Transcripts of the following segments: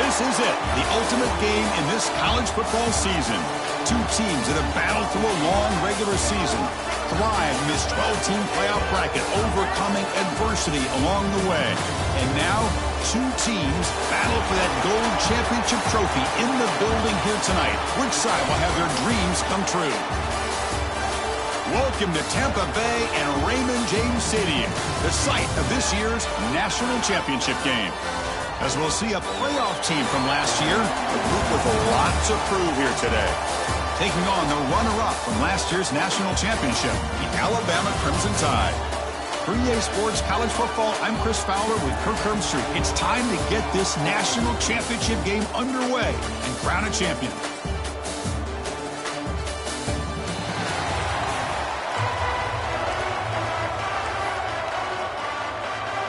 This is it, the ultimate game in this college football season. Two teams that have battled through a long regular season, thrived in this 12-team playoff bracket, overcoming adversity along the way. And now, two teams battle for that gold championship trophy in the building here tonight. Which side will have their dreams come true? Welcome to Tampa Bay and Raymond James Stadium, the site of this year's national championship game. As we'll see a playoff team from last year, a group with a lot to prove here today. Taking on the runner-up from last year's national championship, the Alabama Crimson Tide. For EA Sports College Football, I'm Chris Fowler with Kirk Herbstreit. It's time to get this national championship game underway and crown a champion.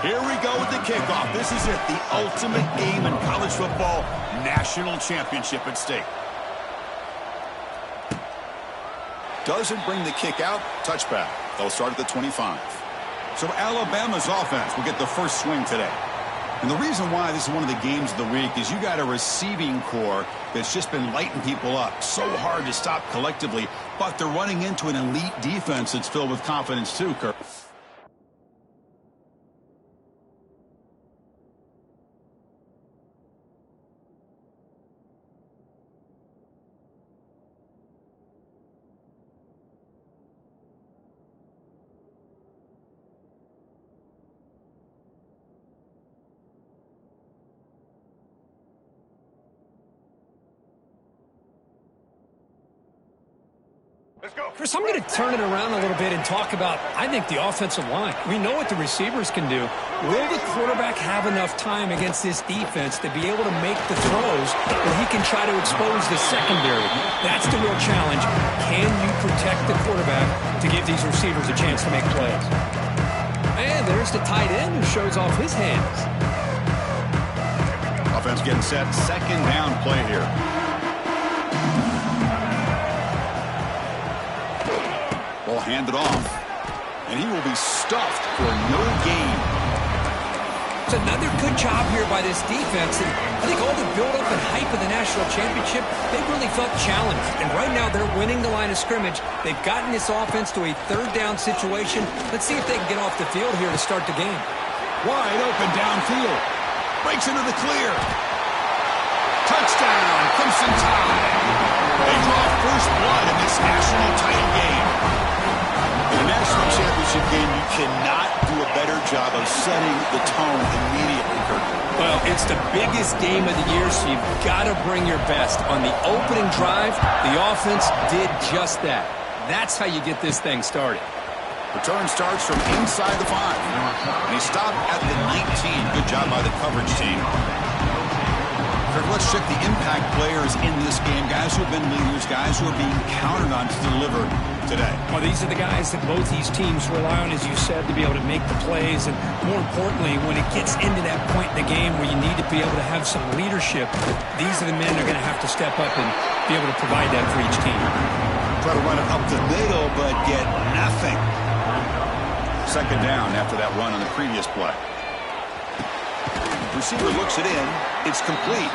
Here we go with the kickoff. This is it, the ultimate game in college football, national championship at stake. Doesn't bring the kick out, touchback. They'll start at the 25. So Alabama's offense will get the first swing today. And the reason why this is one of the games of the week is you got a receiving core that's just been lighting people up. So hard to stop collectively, but they're running into an elite defense that's filled with confidence too, Kirk. Chris, I'm going to turn it around a little bit and talk about, I think, the offensive line. We know what the receivers can do. Will the quarterback have enough time against this defense to be able to make the throws where he can try to expose the secondary? That's the real challenge. Can you protect the quarterback to give these receivers a chance to make plays? And there's the tight end who shows off his hands. Offense getting set, second down play here. Ball handed off, and he will be stuffed for no gain. It's another good job here by this defense, and I think all the build-up and hype of the national championship, they really felt challenged. And right now, they're winning the line of scrimmage. They've gotten this offense to a third down situation. Let's see if they can get off the field here to start the game. Wide open downfield. Breaks into the clear. Touchdown, Crimson Tide. They draw first blood in this national title game. In a national championship game, you cannot do a better job of setting the tone immediately, Kirk. Well, it's the biggest game of the year, so you've got to bring your best. On the opening drive, the offense did just that. That's how you get this thing started. Return starts from inside the 5. And he stopped at the 19. Good job by the coverage team. Let's check the impact players in this game. Guys who have been leaders, guys who are being counted on to deliver today. Well, these are the guys that both these teams rely on, as you said, to be able to make the plays. And more importantly, when it gets into that point in the game where you need to be able to have some leadership, these are the men that are going to have to step up and be able to provide that for each team. Try to run it up the middle, but get nothing. Second down after that run on the previous play. Receiver looks it in. It's complete.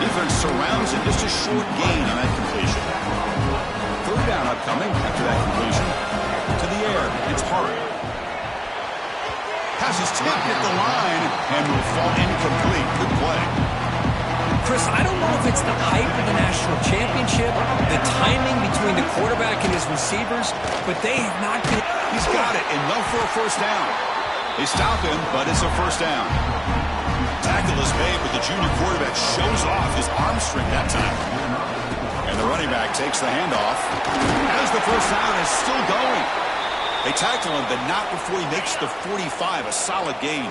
Defense surrounds it. Just a short gain on that completion. Third down upcoming after that completion. To the air. It's Hart. Pass is tipped at the line and will fall incomplete. Good play. Chris, I don't know if it's the hype of the national championship, the timing between the quarterback and his receivers, but they have not been... He's got it. Enough for a first down. They stop him, but it's a first down. Tackle is made, but the junior quarterback shows off his arm strength that time. And the running back takes the handoff. As the first down is still going. They tackle him, but not before he makes the 45, a solid gain.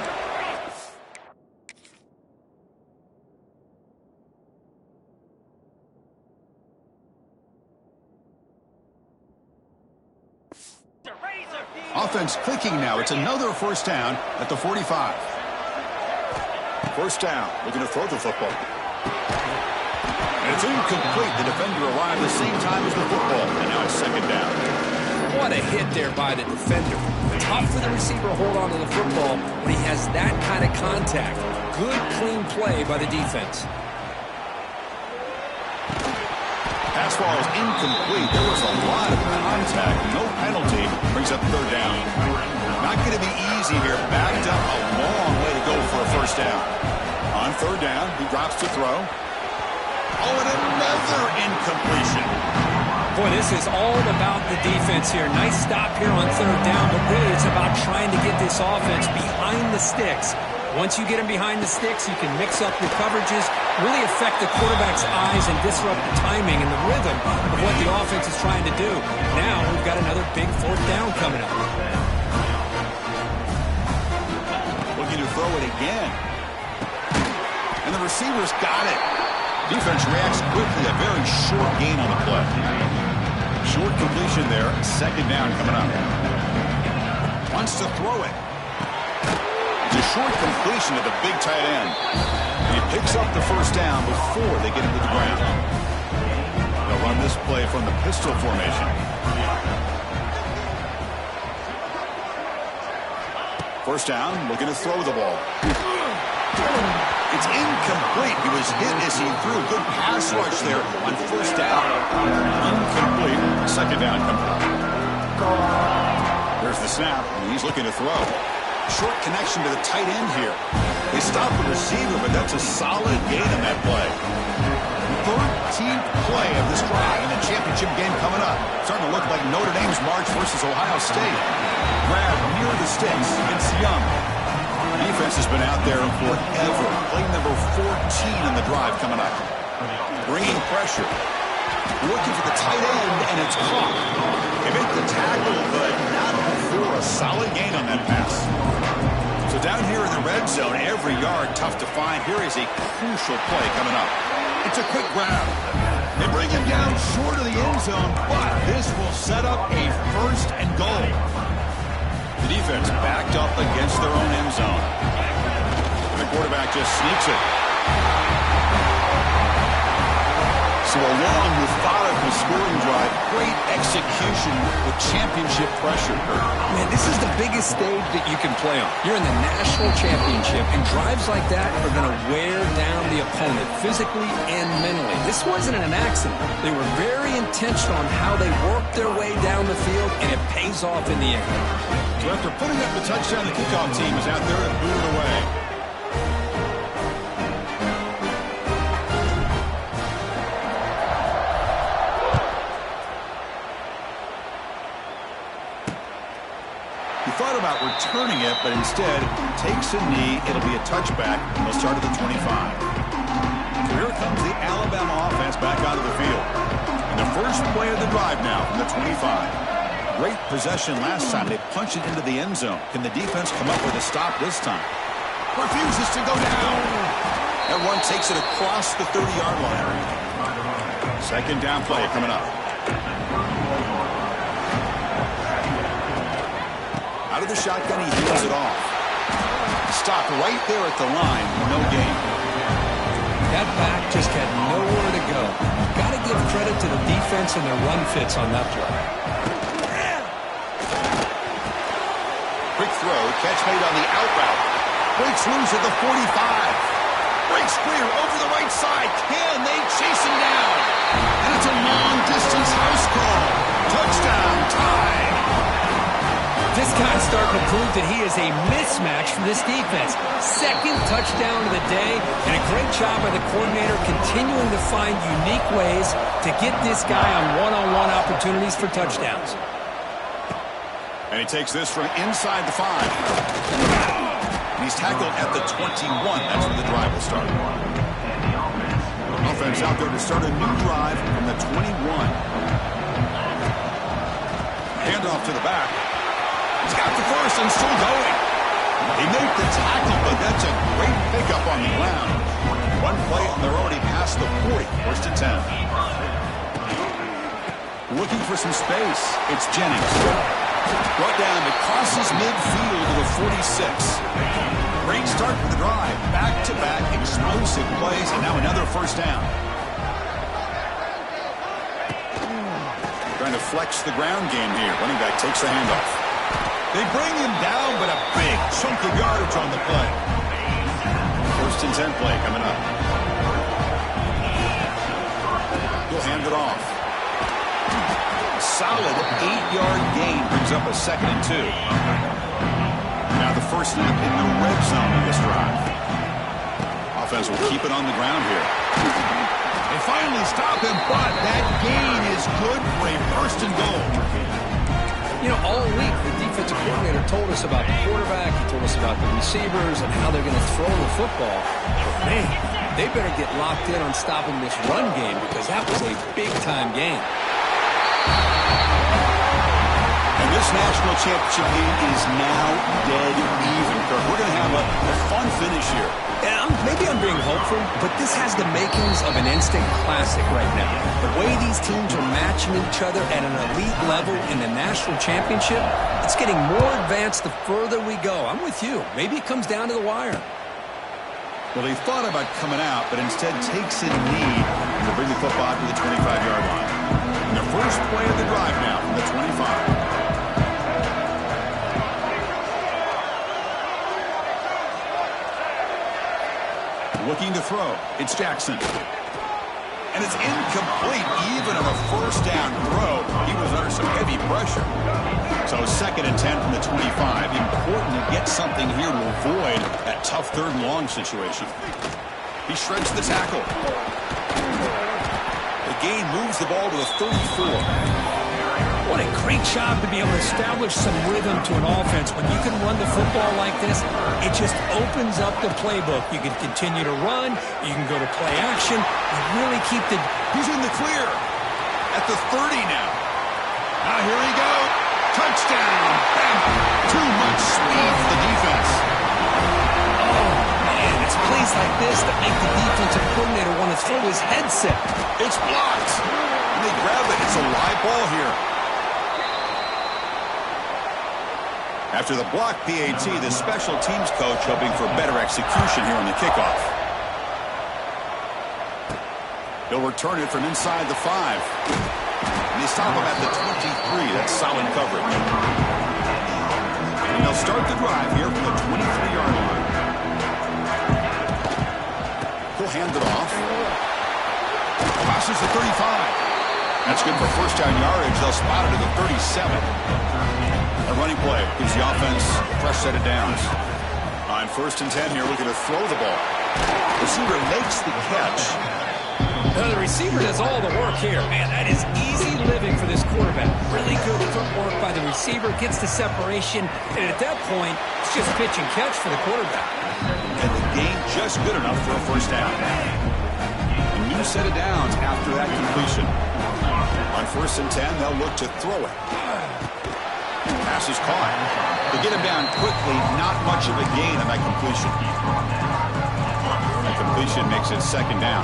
Offense clicking now. It's another first down at the 45. First down. Looking to throw the football. And it's incomplete. The defender arrived the same time as the football. And now it's second down. What a hit there by the defender. Tough for the receiver to hold on to the football when he has that kind of contact. Good, clean play by the defense. pass ball is incomplete. There was a lot of contact. No penalty. Brings up third down. Not going to be easy here. Backed up a long way to go for a first down. On third down, he drops to throw. Oh, and another incompletion. Boy, this is all about the defense here. Nice stop here on third down, but really it's about trying to get this offense behind the sticks. Once you get them behind the sticks, you can mix up your coverages, really affect the quarterback's eyes and disrupt the timing and the rhythm of what the offense is trying to do. Now we've got another big fourth down coming up. Looking to throw it again. And the receiver's got it. Defense reacts quickly. A very short gain on the play. Short completion there. Second down coming up. Wants to throw it. It's a short completion to the big tight end. And he picks up the first down before they get into the ground. They'll run this play from the pistol formation. First down, looking to throw the ball. It's incomplete. He was hit as he threw. Good pass rush there on first down. Incomplete. Second down coming up. There's the snap, and he's looking to throw. Short connection to the tight end here. They stop the receiver, but that's a solid gain on that play. 13th play of this drive in the championship game coming up. Starting to look like Notre Dame's March versus Ohio State. Grab near the sticks. It's Young. Defense has been out there forever. Play number 14 in the drive coming up. Bringing pressure. Looking for the tight end, and it's caught. They make the tackle, but not before a solid gain on that pass. So down here in the red zone, every yard tough to find. Here is a crucial play coming up. It's a quick grab. They bring him down short of the end zone, but this will set up a first and goal. The defense backed up against their own end zone. And the quarterback just sneaks it. So a long, methodical scoring drive. Great execution with championship pressure. Man, this is the biggest stage that you can play on. You're in the national championship, and drives like that are going to wear down the opponent physically and mentally. This wasn't an accident. They were very intentional on how they worked their way down the field, and it pays off in the end. So after putting up the touchdown, the kickoff team is out there to boot it away. He thought about returning it, but instead takes a knee. It'll be a touchback, and they'll start at the 25. So here comes the Alabama offense back onto the field. And the first play of the drive now from the 25. Great possession last time. They punched it into the end zone. Can the defense come up with a stop this time? Refuses to go down. That one takes it across the 30-yard line. Second down play coming up. Out of the shotgun, he heels it off. Stopped right there at the line. No gain. That back just had nowhere to go. Got to give credit to the defense and their run fits on that play. Quick throw, catch made on the out route. Breaks loose at the 45. Breaks clear over the right side. Can they chase him down? And it's a long-distance house call. Touchdown, tie. This guy's starting to prove that he is a mismatch for this defense. Second touchdown of the day, and a great job by the coordinator continuing to find unique ways to get this guy on one-on-one opportunities for touchdowns. And he takes this from inside the 5. And he's tackled at the 21. That's where the drive will start. Offense out there to start a new drive from the 21. Handoff to the back. He's got the first and still going. He made the tackle, but that's a great pickup on the ground. One play, and they're already past the 40. First and 10. Looking for some space. It's Jennings. Brought down to crosses midfield to the 46. Great start for the drive. Back-to-back explosive plays, and now another first down. Trying to flex the ground game here. Running back takes the handoff. They bring him down, but a big chunk of yardage on the play. First and 10 play coming up. He'll hand it off. Solid 8-yard gain brings up a 2nd and 2. Now the first snap in the red zone of this drive. Offense will keep it on the ground here. They finally stop him, but that gain is good for a 1st and goal. You know, all week the defensive coordinator told us about the quarterback. He told us about the receivers and how they're going to throw the football. But man, they better get locked in on stopping this run game because that was a big-time game. And this national championship game is now dead even. We're going to have a fun finish here. Yeah, maybe I'm being hopeful, but this has the makings of an instant classic right now. The way these teams are matching each other at an elite level in the national championship, it's getting more advanced the further we go. I'm with you. Maybe it comes down to the wire. Well, they thought about coming out, but instead takes a knee to bring the football to the 25-yard line. And the first play of the drive now from the 25. Looking to throw. It's Jackson. And it's incomplete. Even on a 1st down throw, he was under some heavy pressure. So 2nd and 10 from the 25. Important to get something here to avoid that tough 3rd and long situation. He shreds the tackle. The gain moves the ball to the 34. What a great job to be able to establish some rhythm to an offense. When you can run the football like this, it just opens up the playbook. You can continue to run. You can go to play action. You really keep the... He's in the clear at the 30 now. Now here he goes. Touchdown. And too much speed for the defense. Oh, man, it's plays like this that make the defensive coordinator want to throw his headset. It's blocked. And they grab it. It's a live ball here. After the block PAT, the special teams coach hoping for better execution here on the kickoff. He'll return it from inside the 5. And they stop him at the 23. That's solid coverage. And they'll start the drive here from the 23-yard line. He'll hand it off. Crosses the 35. That's good for 1st down yardage. They'll spot it at the 37. A running play gives the offense a fresh set of downs. On 1st and 10 here, looking to throw the ball. The receiver makes the catch. The receiver does all the work here. Man, that is easy living for this quarterback. Really good footwork by the receiver, gets the separation, and at that point, it's just pitch and catch for the quarterback. And the game just good enough for a 1st down. A new set of downs after that completion. On 1st and 10, they'll look to throw it. Pass is caught. They get him down quickly. Not much of a gain on that completion. That completion makes it 2nd down.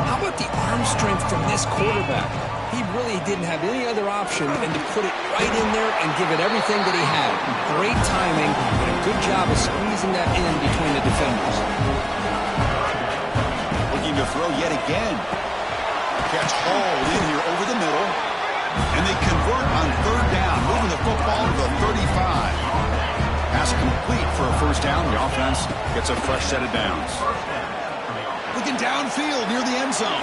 How about the arm strength from this quarterback? He really didn't have any other option than to put it right in there and give it everything that he had. Great timing and a good job of squeezing that in between the defenders. Looking to throw yet again. Catch hauled in here over the middle. And they convert on 3rd down, moving the football to the 35. Pass complete for a 1st down. The offense gets a fresh set of downs. Looking downfield near the end zone.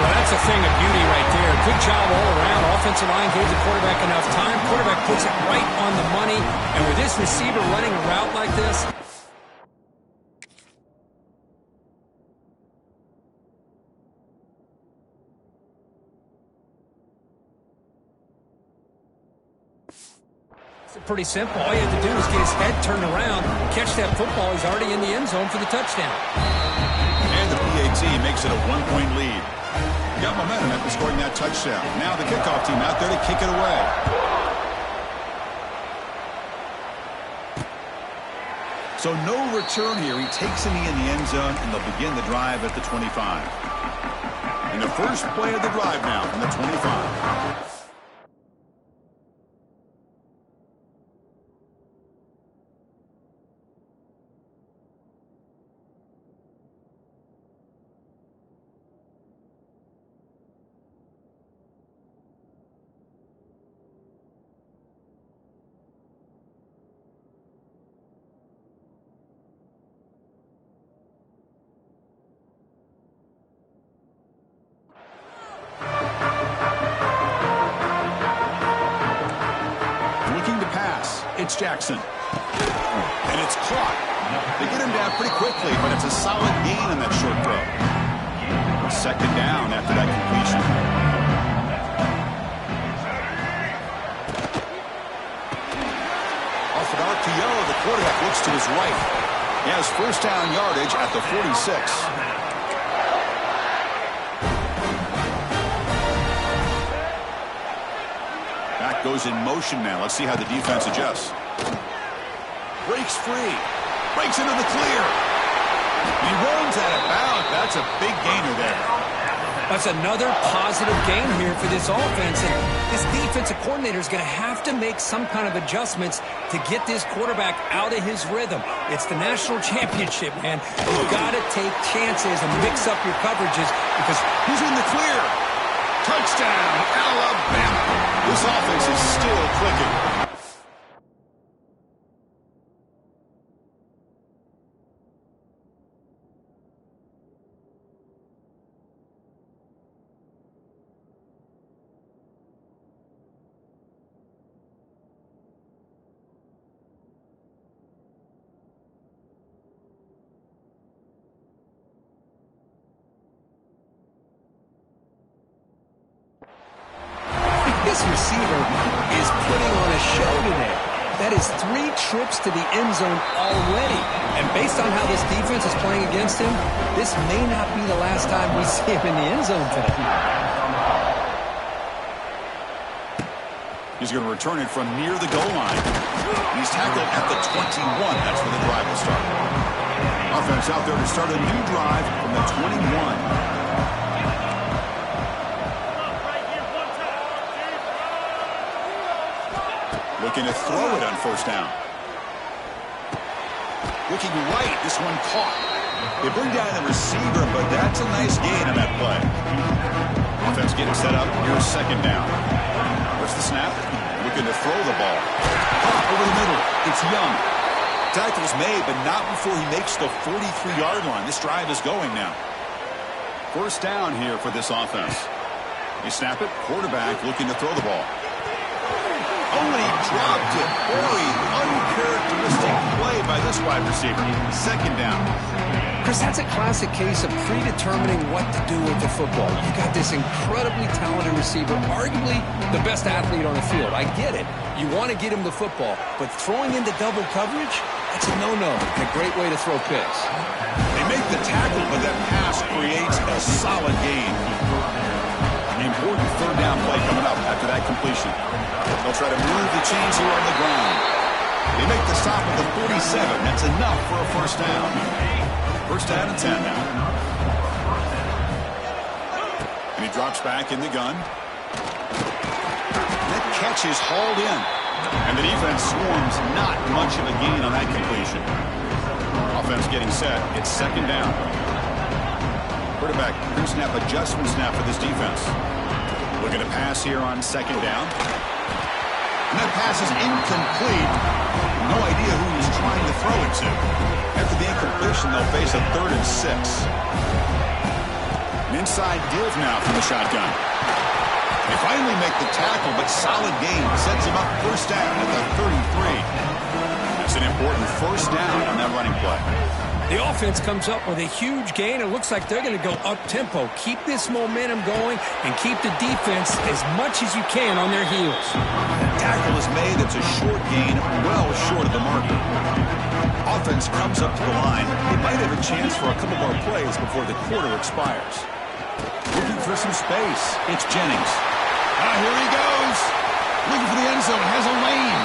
Well, that's a thing of beauty right there. Good job all around. Offensive line gave the quarterback enough time. Quarterback puts it right on the money. And with this receiver running a route like this, pretty simple. All you have to do is get his head turned around, catch that football. He's already in the end zone for the touchdown. And the PAT makes it a 1-point lead. Got momentum after scoring that touchdown. Now the kickoff team out there to kick it away. So no return here. He takes a knee in the end zone, and they'll begin the drive at the 25. And the first play of the drive now from the 25. It's Jackson. And it's caught. They get him down pretty quickly, but it's a solid gain on that short throw. Second down after that completion. Off an RPO, the quarterback looks to his right. He has first down yardage at the 46. Back goes in motion now. Let's see how the defense adjusts. Breaks free. Breaks into the clear. He runs out of bounds. That's a big gainer there. That's another positive gain here for this offense. And this defensive coordinator is going to have to make some kind of adjustments to get this quarterback out of his rhythm. It's the national championship, man. You've got to take chances and mix up your coverages because he's in the clear. Touchdown, Alabama. This offense is still clicking. This receiver is putting on a show today. That is 3 trips to the end zone already. And based on how this defense is playing against him, this may not be the last time we see him in the end zone today. He's going to return it from near the goal line. He's tackled at the 21. That's where the drive will start. Offense out there to start a new drive from the 21. Looking to throw it on first down. Looking right. This one caught. They bring down the receiver, but that's a nice gain on that play. Offense getting set up. Here's second down. What's the snap? Looking to throw the ball. Caught over the middle. It's Young. Tackle's made, but not before he makes the 43-yard line. This drive is going now. First down here for this offense. You snap it. Quarterback looking to throw the ball. Oh, and he dropped it. Very uncharacteristic play by this wide receiver. Second down. Chris, that's a classic case of predetermining what to do with the football. You got this incredibly talented receiver, arguably the best athlete on the field. I get it. You want to get him the football, but throwing into double coverage, that's a no-no. And a great way to throw picks. They make the tackle, but that pass creates a solid gain. An important third down play coming up after that completion. They'll try to move the chains here on the ground. They make the stop at the 47. That's enough for a first down. First down and 10 now. And he drops back in the gun. That catch is hauled in. And the defense swarms. Not much of a gain on that completion. Offense getting set. It's second down. Quarterback pre-snap adjustment snap for this defense. Looking to pass here on second down. And that pass is incomplete. No idea who he's trying to throw it to. After the incompletion, they'll face a 3rd and 6. An inside div now from the shotgun. They finally make the tackle, but solid gain sets him up first down at the 33. That's an important first down on that running play. The offense comes up with a huge gain. It looks like they're going to go up-tempo. Keep this momentum going and keep the defense as much as you can on their heels. Tackle is made. It's a short gain, well short of the marker. Offense comes up to the line. They might have a chance for a couple more plays before the quarter expires. Looking for some space. It's Jennings. Here he goes. Looking for the end zone. Has a lane.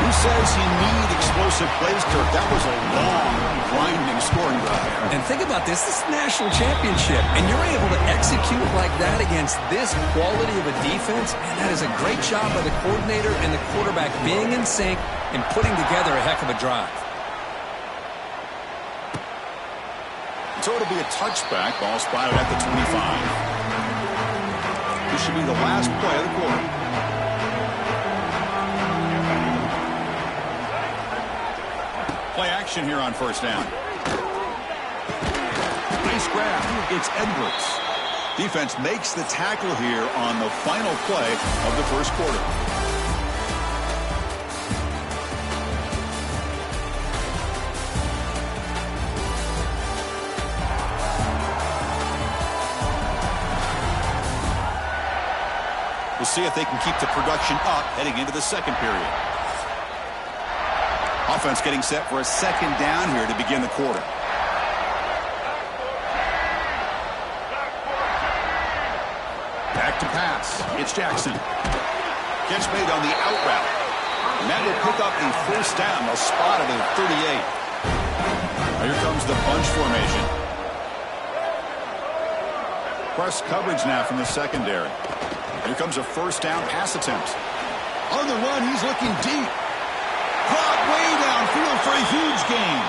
Who says you need explosive plays, Kirk? That was a long, grinding scoring drive. And think about this. This is the national championship, and you're able to execute like that against this quality of a defense, and that is a great job by the coordinator and the quarterback being in sync and putting together a heck of a drive. So it'll be a touchback. Ball spotted at the 25. This should be the last play of the quarter. Play action here on first down. Nice grab. It's Edwards. Defense makes the tackle here on the final play of the first quarter. see if they can keep the production up heading into the second period. Offense getting set for a second down here to begin the quarter. Back to pass. It's Jackson. Catch made on the out route. And that will pick up a first down. They'll spot it at 38. Here comes the bunch formation. Press coverage now from the secondary. Here comes a first down pass attempt. On the run, he's looking deep. Caught way downfield for a huge gain.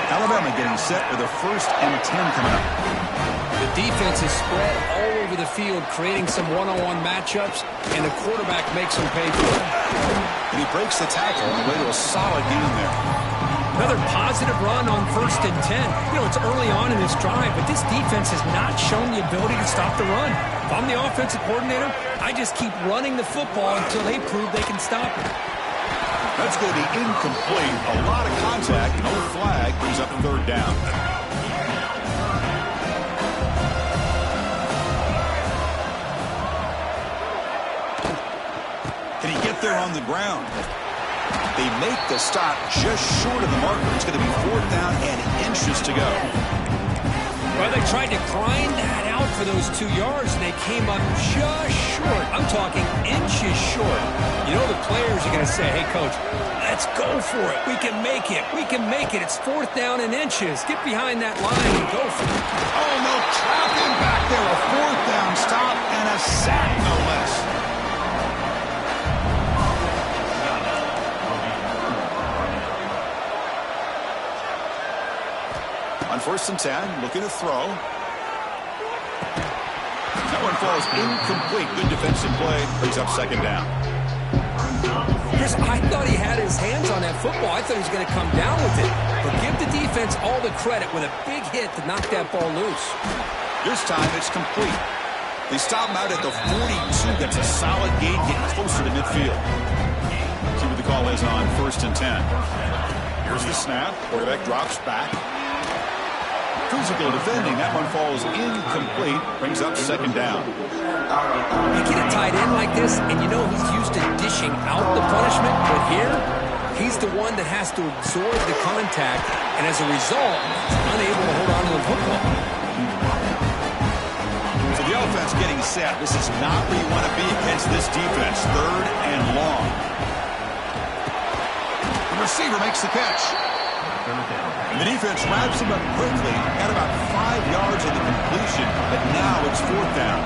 Alabama getting set with a 1st and 10 coming up. The defense is spread all over the field, creating some one-on-one matchups, and the quarterback makes them pay for it. And he breaks the tackle on the way to a solid gain there. Another positive run on 1st and 10. You know, it's early on in this drive, but this defense has not shown the ability to stop the run. If I'm the offensive coordinator, I just keep running the football until they prove they can stop it. That's going to be incomplete. A lot of contact. No flag. Brings up 3rd down. Can he get there on the ground? They make the stop just short of the marker. It's going to be 4th down and inches to go. Well, they tried to grind that out for those 2 yards, and they came up just short. I'm talking inches short. You know the players are going to say, hey, Coach, let's go for it. We can make it. We can make it. It's 4th down and inches. Get behind that line and go for it. Oh, no, trapping back there. A 4th down stop and a sack, no less. On 1st and 10, looking to throw. That one falls incomplete. Good defensive play. Brings up 2nd down. Chris, I thought he had his hands on that football. I thought he was going to come down with it. But give the defense all the credit with a big hit to knock that ball loose. This time it's complete. They stop him out at the 42. That's a solid gain, getting closer to midfield. See what the call is on 1st and 10. Here's the snap. Quarterback drops back. Physical defending. That one falls incomplete. Brings up 2nd down. You get a tight end like this, and you know he's used to dishing out the punishment. But here, he's the one that has to absorb the contact, and as a result, he's unable to hold on to the football. So the offense getting set. This is not where you want to be against this defense. 3rd and long. The receiver makes the catch. And the defense wraps him up quickly. Got about 5 yards of the completion, but now it's 4th down.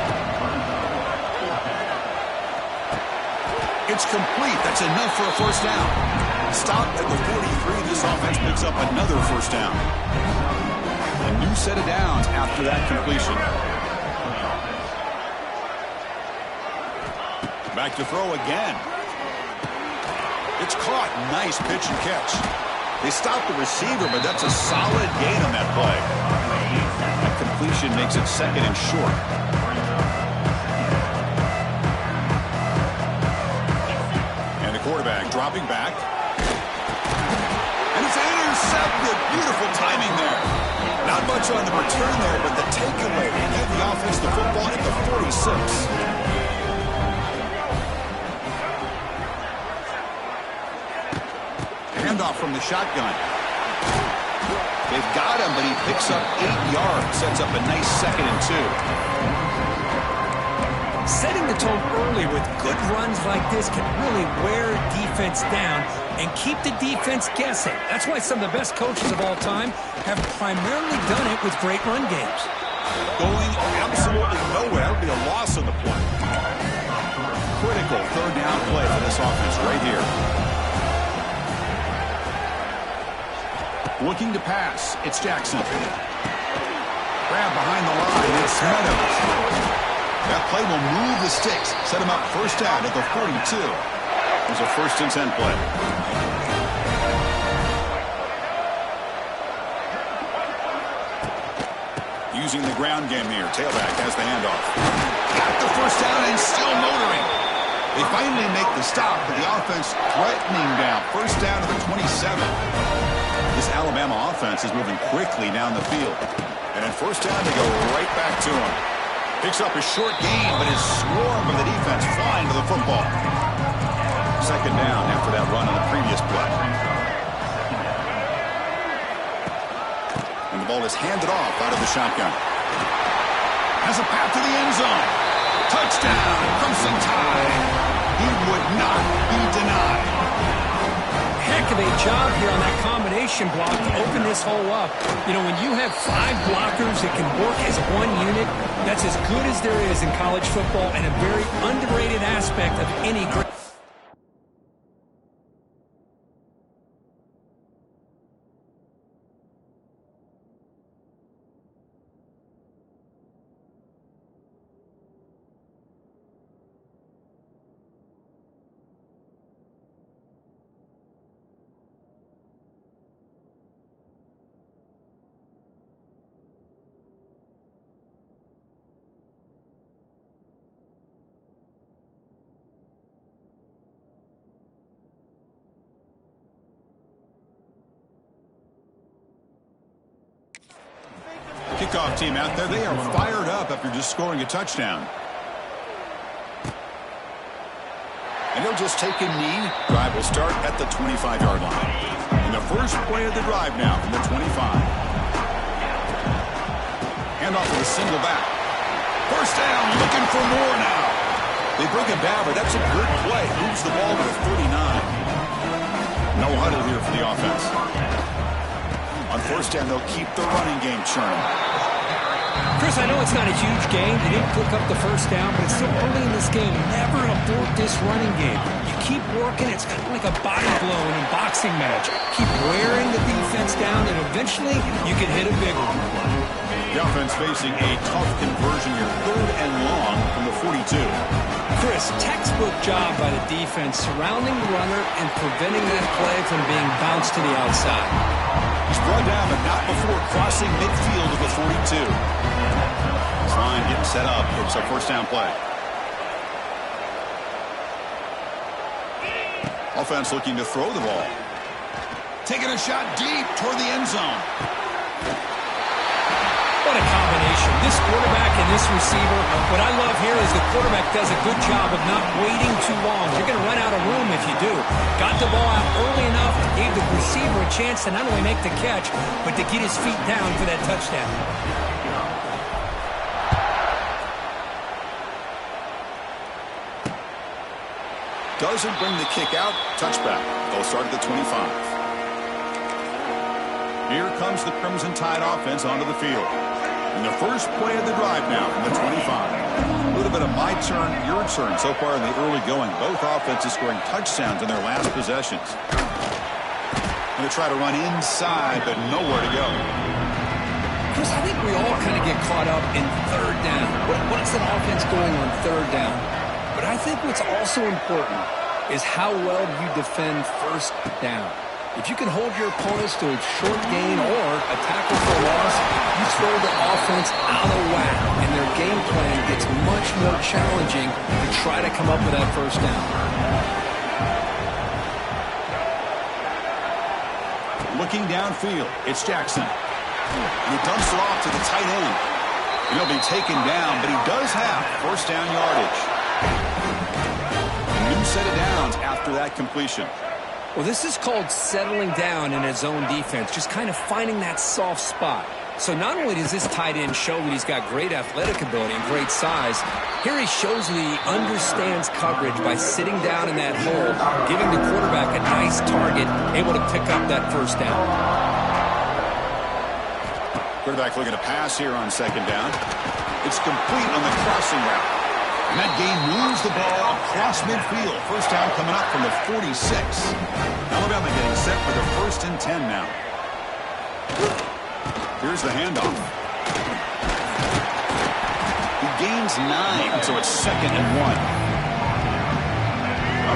It's complete. That's enough for a 1st down. Stopped at the 43. This offense picks up another 1st down. A new set of downs after that completion. Back to throw again. It's caught. Nice pitch and catch. They stop the receiver, but that's a solid gain on that play. That completion makes it 2nd and short. And the quarterback dropping back. And it's intercepted. Beautiful timing there. Not much on the return there, but the takeaway. They give the offense the football at the 46. Handoff from the shotgun. They've got him, but he picks up 8 yards. Sets up a nice 2nd and 2. Setting the tone early with good runs like this can really wear defense down and keep the defense guessing. That's why some of the best coaches of all time have primarily done it with great run games. Going absolutely nowhere. That would be a loss on the play. Critical 3rd down play for this offense right here. Looking to pass. It's Jackson. Grab behind the line. It's Meadows. That play will move the sticks. Set him up 1st down at the 42. There's a 1st and 10 play. Using the ground game here. Tailback has the handoff. Got the 1st down and still motoring. They finally make the stop, but the offense threatening down. 1st down to the 27. This Alabama offense is moving quickly down the field. And at 1st down, they go right back to him. Picks up a short gain, but is swarmed by the defense flying to the football. Second down after that run on the previous play. And the ball is handed off out of the shotgun. Has a path to the end zone. Touchdown, Crimson Tide. He would not be denied. Heck of a job here on that combination block to open this hole up. You know, when you have 5 blockers that can work as one unit, that's as good as there is in college football and a very underrated aspect of any great. Kickoff team out there, they are fired up after just scoring a touchdown. And he'll just take a knee. Drive will start at the 25-yard line. And the first play of the drive now from the 25. Hand off to the single back. First down, looking for more now. They bring him down, but that's a good play. Moves the ball to the 39. No huddle here for the offense. On first down, they'll keep the running game churning. Chris, I know it's not a huge game. They didn't pick up the first down, but it's still early in this game. Never abort this running game. You keep working. It's kind of like a body blow in a boxing match. Keep wearing the defense down, and eventually you can hit a big one. The offense facing a tough conversion here. 3rd and long from the 42. Chris, textbook job by the defense surrounding the runner and preventing that play from being bounced to the outside. He's brought down, but not before crossing midfield of the 42. Line getting set up. It's a first down play. Offense looking to throw the ball. Taking a shot deep toward the end zone. What a combination. This quarterback and this receiver. What I love here is the quarterback does a good job of not waiting too long. You're going to run out of room if you do. Got the ball out early enough, gave the receiver a chance to not only make the catch, but to get his feet down for that touchdown. Doesn't bring the kick out. Touchback. They'll start at the 25. Here comes the Crimson Tide offense onto the field. And the first play of the drive now from the 25. A little bit of my turn, your turn so far in the early going. Both offenses scoring touchdowns in their last possessions. Going to try to run inside, but nowhere to go. Chris, I think we all kind of get caught up in 3rd down. What's an offense going on 3rd down? But I think what's also important is how well you defend 1st down. If you can hold your opponents to a short gain or a tackle for a loss, you throw the offense out of whack, and their game plan gets much more challenging to try to come up with that 1st down. Looking downfield, it's Jackson. And he dumps it off to the tight end. And he'll be taken down, but he does have first down yardage. A new set of downs after that completion. Well, this is called settling down in his zone defense, just kind of finding that soft spot. So not only does this tight end show that he's got great athletic ability and great size, here he shows that he understands coverage by sitting down in that hole, giving the quarterback a nice target, able to pick up that first down. Quarterback looking to pass here on second down. It's complete on the crossing route. And that gain moves the ball across midfield. First down coming up from the 46. Alabama getting set for the 1st and 10 now. Here's the handoff. He gains 9, so it's 2nd and 1.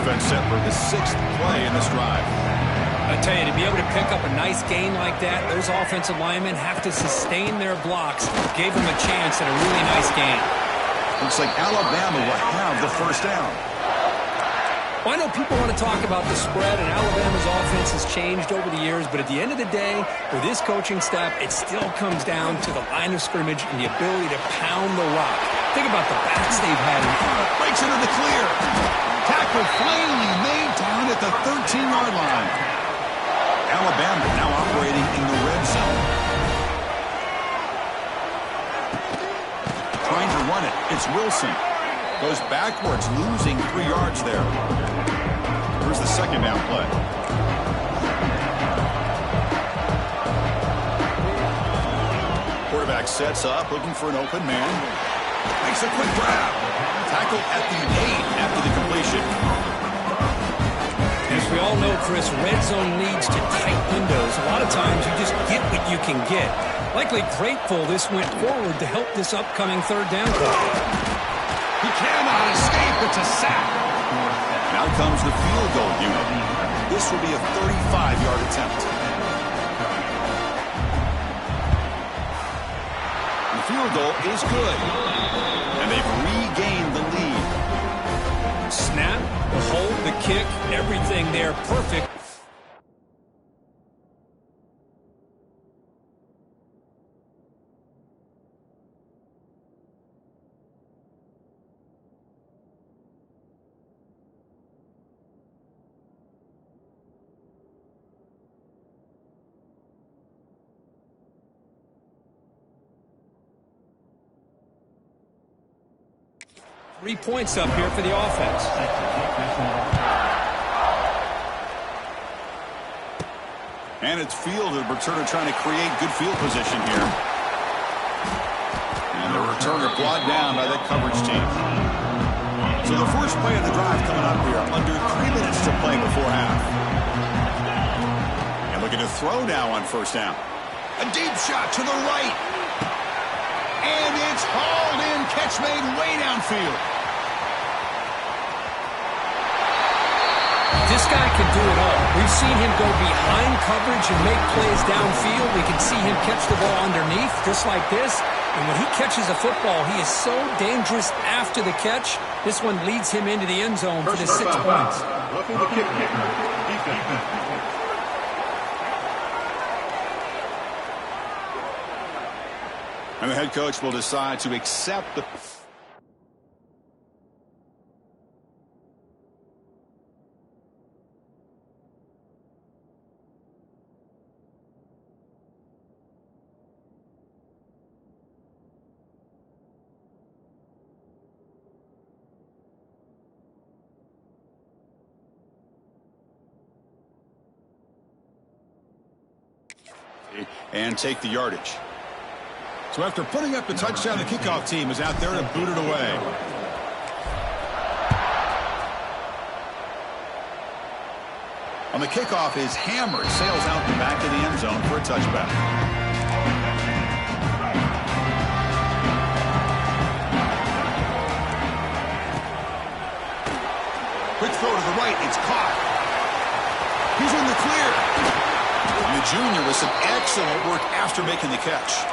Offense set for the 6th play in this drive. I tell you, to be able to pick up a nice gain like that, those offensive linemen have to sustain their blocks. Gave them a chance at a really nice gain. Looks like Alabama will have the first down. Well, I know people want to talk about the spread, and Alabama's offense is has changed over the years, but at the end of the day, with this coaching staff, it still comes down to the line of scrimmage and the ability to pound the rock. Think about the backs they've had. Breaks into the clear. Tackle finally made down at the 13-yard line. Alabama now operating in the red zone. Trying to run it. It's Wilson. Goes backwards, losing 3 yards there. Here's the second down play. Quarterback sets up, looking for an open man. Makes a quick grab. Tackle at the 8 after the completion. As we all know, Chris, red zone leads to tight windows. A lot of times you just get what you can get. Likely grateful this went forward to help this upcoming third down play. He cannot escape. It's a sack. Now comes the field goal unit. This will be a 35-yard attempt. The field goal is good. And they've regained the lead. Snap, the hold, the kick, everything there perfect. Three points up here for the offense. And it's field. The returner trying to create good field position here. And the returner brought down by that coverage team. So the first play of the drive coming up here. Under 3 minutes to play before half. And looking to throw now on first down. A deep shot to the right. And it's hauled in. Catch made way downfield. This guy can do it all. We've seen him go behind coverage and make plays downfield. We can see him catch the ball underneath, just like this. And when he catches a football, he is so dangerous after the catch. This one leads him into the end zone for the 6 points. And the head coach will decide to accept the... and take the yardage. So after putting up the touchdown, the kickoff team is out there to boot it away. On the kickoff is hammered, sails out the back of the end zone for a touchback. Quick throw to the right, it's caught. He's in the clear. The junior with some excellent work after making the catch.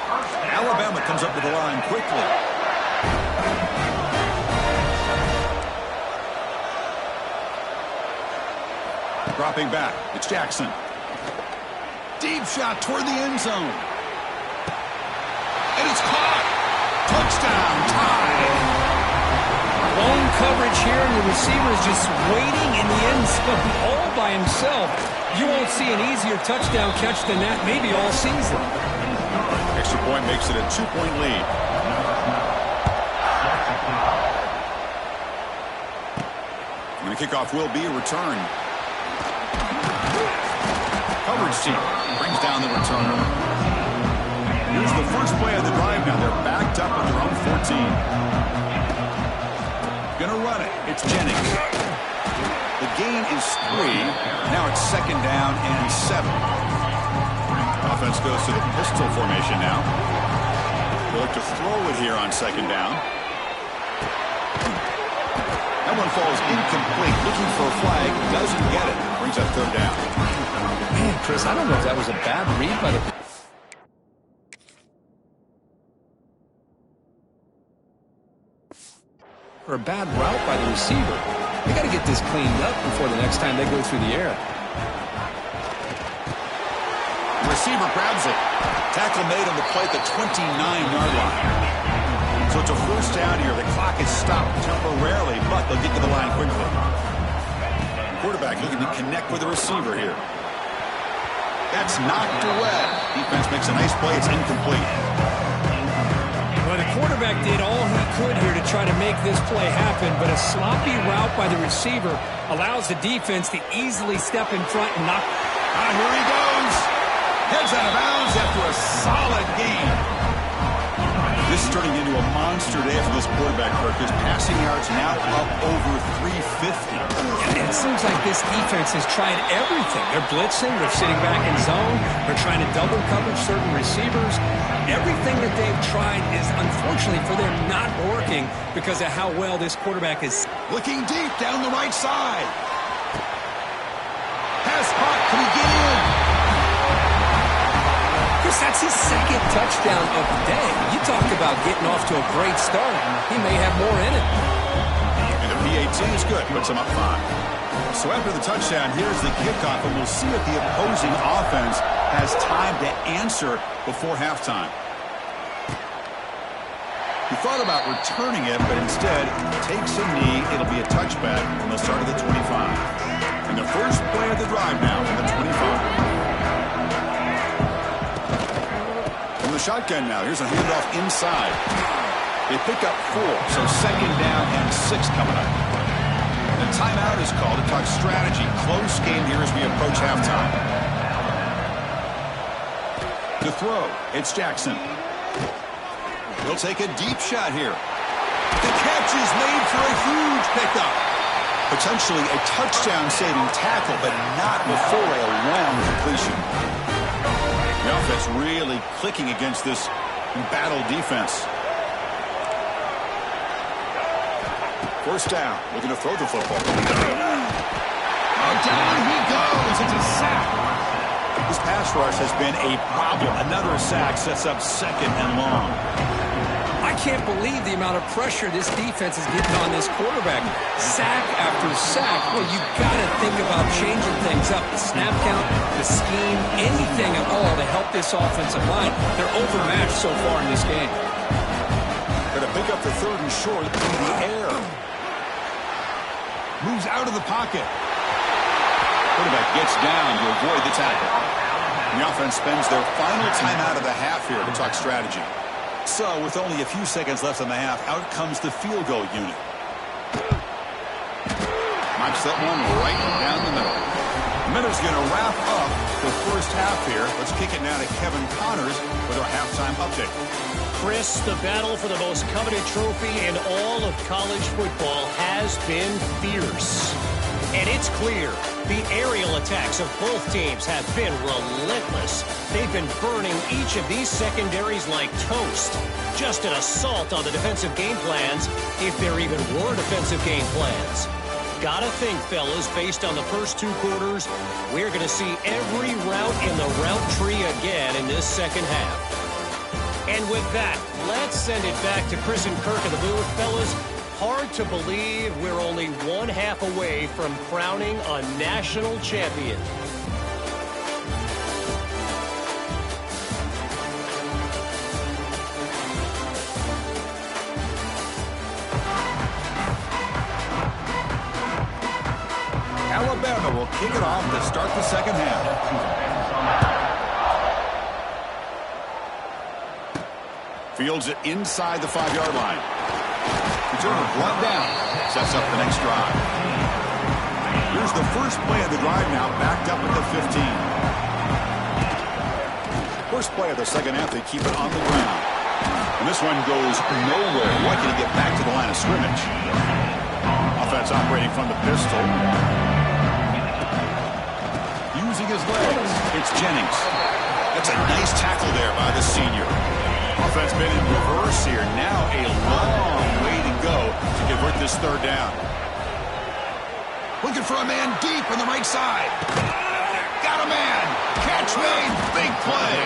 Alabama comes up to the line quickly. Dropping back, it's Jackson. Deep shot toward the end zone. And it's caught. Touchdown, tie. Lone coverage here, and the receiver is just waiting in the end zone all by himself. You won't see an easier touchdown catch than that maybe all season. Extra point makes it a 2-point lead. And the kickoff will be a return. Coverage team brings down the returner. Here's the first play of the drive now. They're backed up at their own 14. Gonna run it. It's Jennings. The gain is 3. Now it's second down and 7. Offense goes to the pistol formation now. They look to throw it here on second down. That one falls incomplete. Looking for a flag. Doesn't get it. Brings up third down. Man, Chris, I don't know if that was a bad read by the... or a bad route by the receiver. They got to get this cleaned up before the next time they go through the air. receiver grabs it. Tackle made on the play at the 29-yard line. So it's a first down here. The clock is stopped temporarily, but they'll get to the line quickly. Quarterback looking to connect with the receiver here. That's knocked away. Defense makes a nice play. It's incomplete. Well, the quarterback did all he could here to try to make this play happen, but a sloppy route by the receiver allows the defense to easily step in front and knock. Here he goes. Heads out of bounds after a solid game. This is turning into a monster day for this quarterback, Kirk. His passing yards now up over 350. And it seems like this defense has tried everything. They're blitzing, they're sitting back in zone, they're trying to double cover certain receivers. Everything that they've tried is, unfortunately for them, not working because of how well this quarterback is. Looking deep down the right side. Pass caught. Can he get in? Chris, that's his second touchdown of the day. You talk about getting off to a great start. He may have more in it. And the PAT is good. Puts him up 5. So after the touchdown, here's the kickoff, and we'll see if the opposing offense has time to answer before halftime. He thought about returning it, but instead takes a knee. It'll be a touchback from the start of the 25. And the first play of the drive now from the 25. From the shotgun now, here's a handoff inside. They pick up 4, so second down and 6 coming up. The timeout is called to talk strategy. Close game here as we approach halftime. To throw, it's Jackson. He'll take a deep shot here. The catch is made for a huge pickup. Potentially a touchdown-saving tackle, but not before a long completion. The offense really clicking against this embattled defense. First down, looking to throw the football. Oh, down he goes. It's a sack. This pass rush has been a problem. Another sack sets up second and long. I can't believe the amount of pressure this defense is getting on this quarterback. Sack after sack. Well, you got to think about changing things up. The snap count, the scheme, anything at all to help this offensive line. They're overmatched so far in this game. Got to pick up the third and short in the air. Moves out of the pocket. Quarterback gets down to avoid the tackle. And the offense spends their final timeout of the half here to talk strategy. So, with only a few seconds left in the half, out comes the field goal unit. Knocks that one right down the middle. Minutes going to wrap up the first half here. Let's kick it now to Kevin Connors with our halftime update. Chris, the battle for the most coveted trophy in all of college football has been fierce. And it's clear the aerial attacks of both teams have been relentless. They've been burning each of these secondaries like toast. Just an assault on the defensive game plans, if there even were defensive game plans. Gotta think, fellas, based on the first 2 quarters, we're going to see every route in the route tree again in this second half. And with that, let's send it back to Chris and Kirk in the booth. Fellas, hard to believe we're only 1 half away from crowning a national champion. Alabama will kick it off to start the second half. Fields it inside the 5-yard line. Return brought down. Sets up the next drive. Here's the first play of the drive now, backed up at the 15. First play of the second half, they keep it on the ground. And this one goes nowhere. Lucky to get back to the line of scrimmage. Offense operating from the pistol. Using his legs. It's Jennings. That's a nice tackle there by the senior. Offense been in reverse here. Now a long way to go to convert this third down. Looking for a man deep on the right side. Got a man. Catch made. Big play.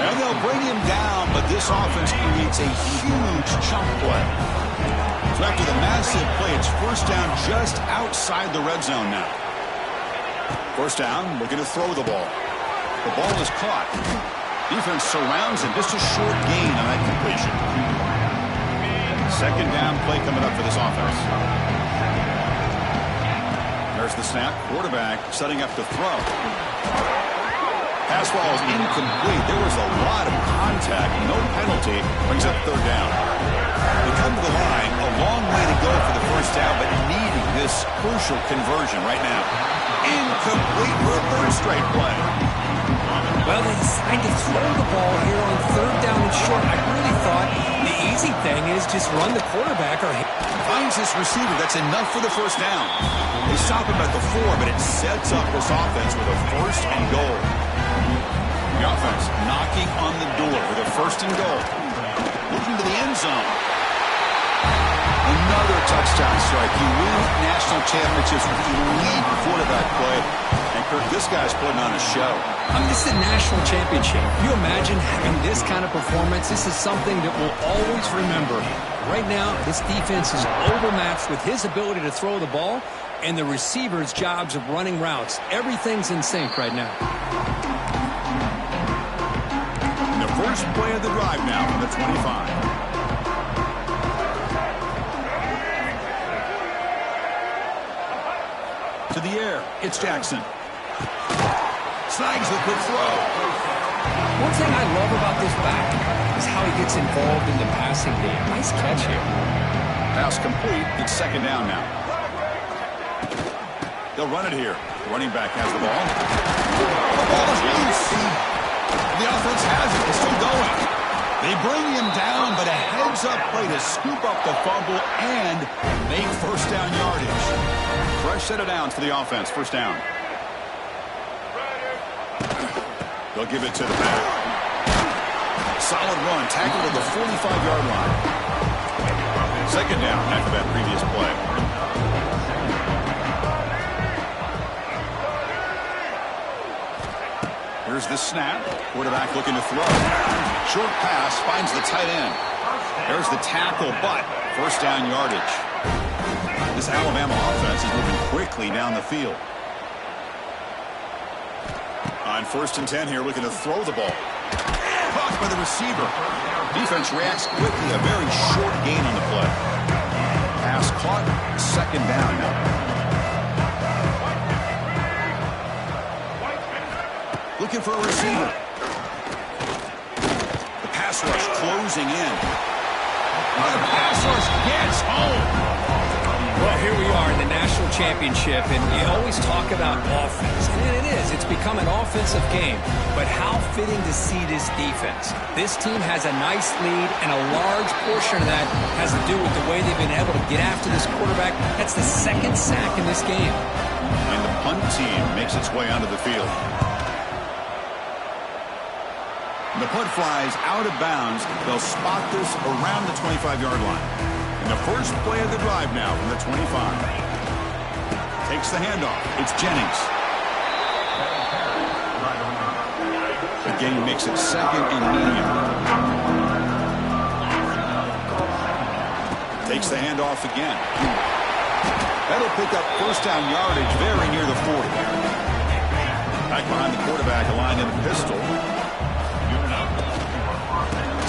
And they'll bring him down, but this offense creates a huge chunk play. So after the massive play, it's first down just outside the red zone now. First down, looking to throw the ball. The ball is caught. Defense surrounds him. Just a short gain on that completion. Second down play coming up for this offense. There's the snap. Quarterback setting up to throw. Pass ball is incomplete. There was a lot of contact. No penalty. Brings up third down. They come to the line. A long way to go for the first down, but needing this crucial conversion right now. Incomplete for a third straight play. Well, they decided to throw the ball here on third down and short. I really thought the easy thing is just run the quarterback or finds this receiver. That's enough for the first down. They stop him at the 4, but it sets up this offense with a first and goal. The offense knocking on the door with a first and goal. Looking to the end zone. Another touchdown strike. You win national championships with elite quarterback play. And Kirk, this guy's putting on a show. I mean, this is a national championship. Can you imagine having this kind of performance? This is something that we'll always remember. Right now, this defense is overmatched with his ability to throw the ball and the receivers' jobs of running routes. Everything's in sync right now. The first play of the drive now from the 25. To the air, it's Jackson. Snags the quick throw. One thing I love about this back is how he gets involved in the passing game. Nice catch here. Pass complete. It's second down now. They'll run it here. The running back has the ball. The ball is loose. The offense has it. It's still going. They bring him down, but a heads-up play to scoop up the fumble and make first down yardage. Fresh set of downs for the offense. First down. They'll give it to the back. Solid run. Tackled at the 45-yard line. Second down after that previous play. Here's the snap. Quarterback looking to throw. Short pass finds the tight end. There's the tackle, but first down yardage. This Alabama offense is moving quickly down the field. On first and 10 here, looking to throw the ball. Caught by the receiver. Defense reacts quickly. A very short gain on the play. Pass caught. Second down now. Looking for a receiver. The pass rush closing in. The pass rush gets home. Well, here we are in the national championship, and you always talk about offense. And it is. It's become an offensive game. But how fitting to see this defense. This team has a nice lead, and a large portion of that has to do with the way they've been able to get after this quarterback. That's the second sack in this game. And the punt team makes its way onto the field. The punt flies out of bounds. They'll spot this around the 25-yard line. And the first play of the drive now from the 25. Takes the handoff. It's Jennings. The game makes it second and medium. Takes the handoff again. That'll pick up first down yardage very near the 40. Back behind the quarterback, aligned in the pistol.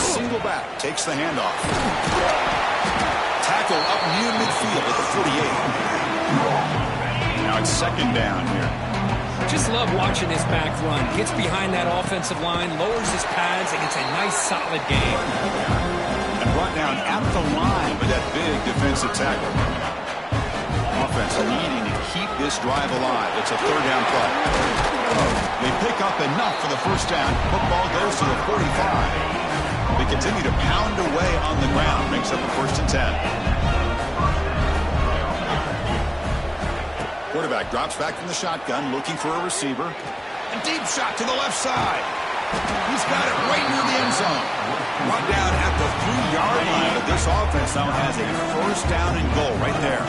Single back, takes the handoff. Tackle up near midfield at the 48. Now it's second down here. Just love watching this back run. Gets behind that offensive line, lowers his pads, and it's a nice, solid game. And brought down at the line with that big defensive tackle. Offense needing to keep this drive alive. It's a third down play. They pick up enough for the first down. Football goes to the 45. They continue to pound away on the ground. Makes up a first and 10. Quarterback drops back from the shotgun, looking for a receiver. A deep shot to the left side. He's got it right near the end zone. Brought down at the 3-yard line, but this offense now has a first down and goal right there.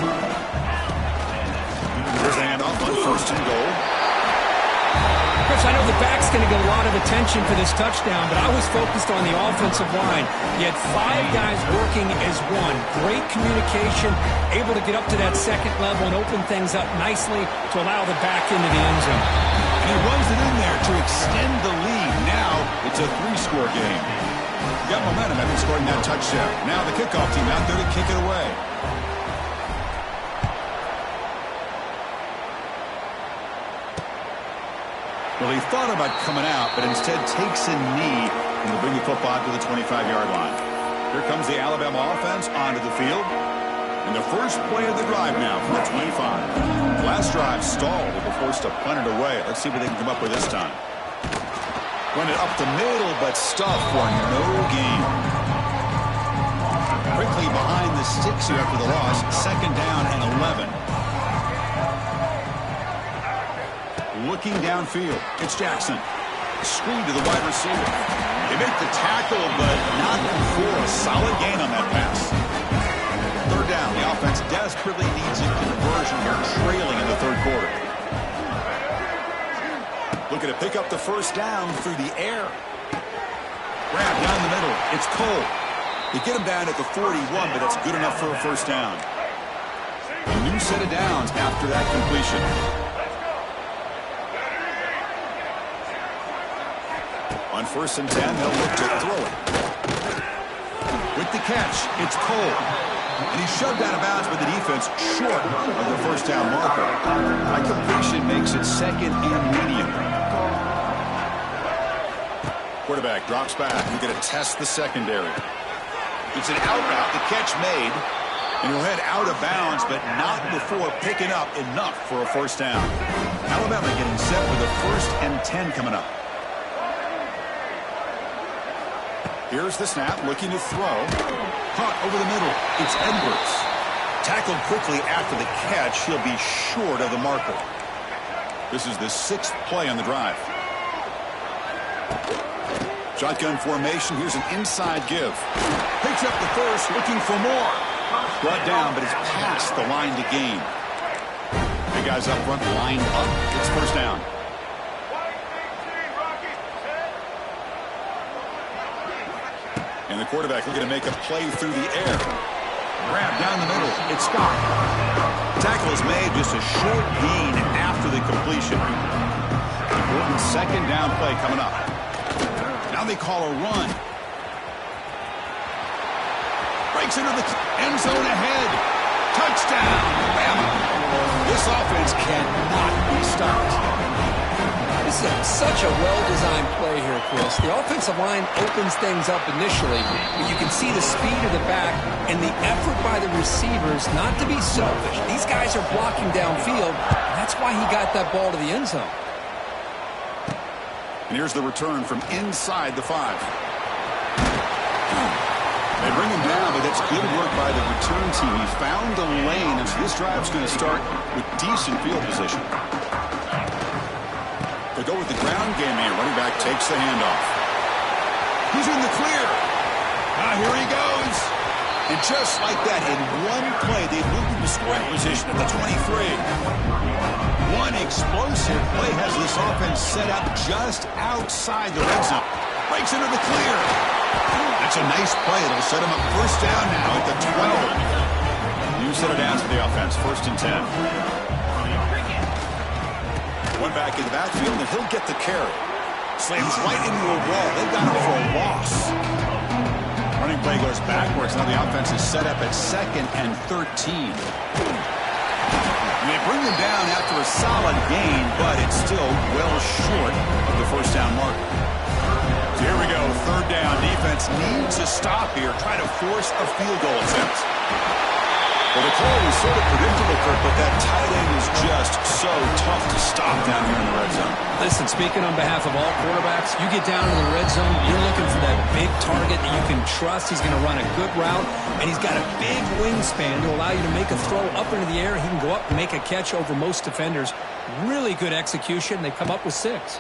Here's the handoff on first and goal. Chris, I know the back's going to get a lot of attention for this touchdown, but I was focused on the offensive line. You had 5 guys working as one. Great communication, able to get up to that second level and open things up nicely to allow the back into the end zone. And he runs it in there to extend high-score game. Got momentum after scoring that touchdown. Now the kickoff team out there to kick it away. Well, he thought about coming out, but instead takes a knee and will bring the football to the 25-yard line. Here comes the Alabama offense onto the field. And the first play of the drive now from the 25. The last drive stalled. They were forced to punt it away. Let's see what they can come up with this time. Run it up the middle, but stuffed for no gain. Quickly behind the sticks here after the loss. Second down and 11. Looking downfield, it's Jackson. Screen to the wide receiver. They make the tackle, but not before a solid gain on that pass. Third down, the offense desperately needs a conversion here, trailing in the third quarter. Looking to pick up the first down through the air. Grab down the middle, it's Cole. They get him down at the 41, but that's good enough for a first down. A new set of downs after that completion. On 1st and 10, they'll look to throw it. With the catch, it's Cole. And he's shoved out of bounds with the defense short of the first down marker. That completion makes it second and medium. Quarterback drops back. We're going to test the secondary. It's an out route. The catch made. And he'll head out of bounds, but not before picking up enough for a first down. Alabama getting set with a 1st and 10 coming up. Here's the snap, looking to throw. Caught over the middle. It's Edwards. Tackled quickly after the catch. He'll be short of the marker. This is the 6th play on the drive. Shotgun formation. Here's an inside give. Picks up the first, looking for more. Brought down, but it's past the line to gain. Big guys up front lined up. It's first down. And the quarterback looking to make a play through the air. Grab down the middle. It's Scott. Tackle is made, just a short gain after the completion. Important second down play coming up. Now they call a run. Breaks into the end zone ahead. Touchdown, Bama. This offense cannot be stopped. This is such a well-designed play here, Chris. The offensive line opens things up initially, but you can see the speed of the back and the effort by the receivers not to be selfish. These guys are blocking downfield. That's why he got that ball to the end zone. And here's the return from inside the 5. They bring him down, but that's good work by the return team. He found the lane, and so this drive's going to start with decent field position. They go with the ground game here. Running back takes the handoff. He's in the clear. Here he goes. And just like that, in one play, they moved into scoring position at the 23. One explosive play has this offense set up just outside the red zone. Breaks into the clear. That's a nice play. It'll set him up first down now at the 12. New set of downs for the offense. 1st and 10. One back in the backfield, and he'll get the carry. Slams right into a wall. They've got him for a loss. Running play goes backwards. Now the offense is set up at 2nd and 13. And they bring him down after a solid gain, but it's still well short of the first down mark. So here we go. 3rd down. Defense needs a stop here. Try to force a field goal attempt. Well, the call was sort of predictable, Kurt, but that tight end is just so tough to stop down here in the red zone. Listen, speaking on behalf of all quarterbacks, you get down in the red zone, you're looking for that big target that you can trust. He's going to run a good route, and he's got a big wingspan to allow you to make a throw up into the air. He can go up and make a catch over most defenders. Really good execution. They come up with 6.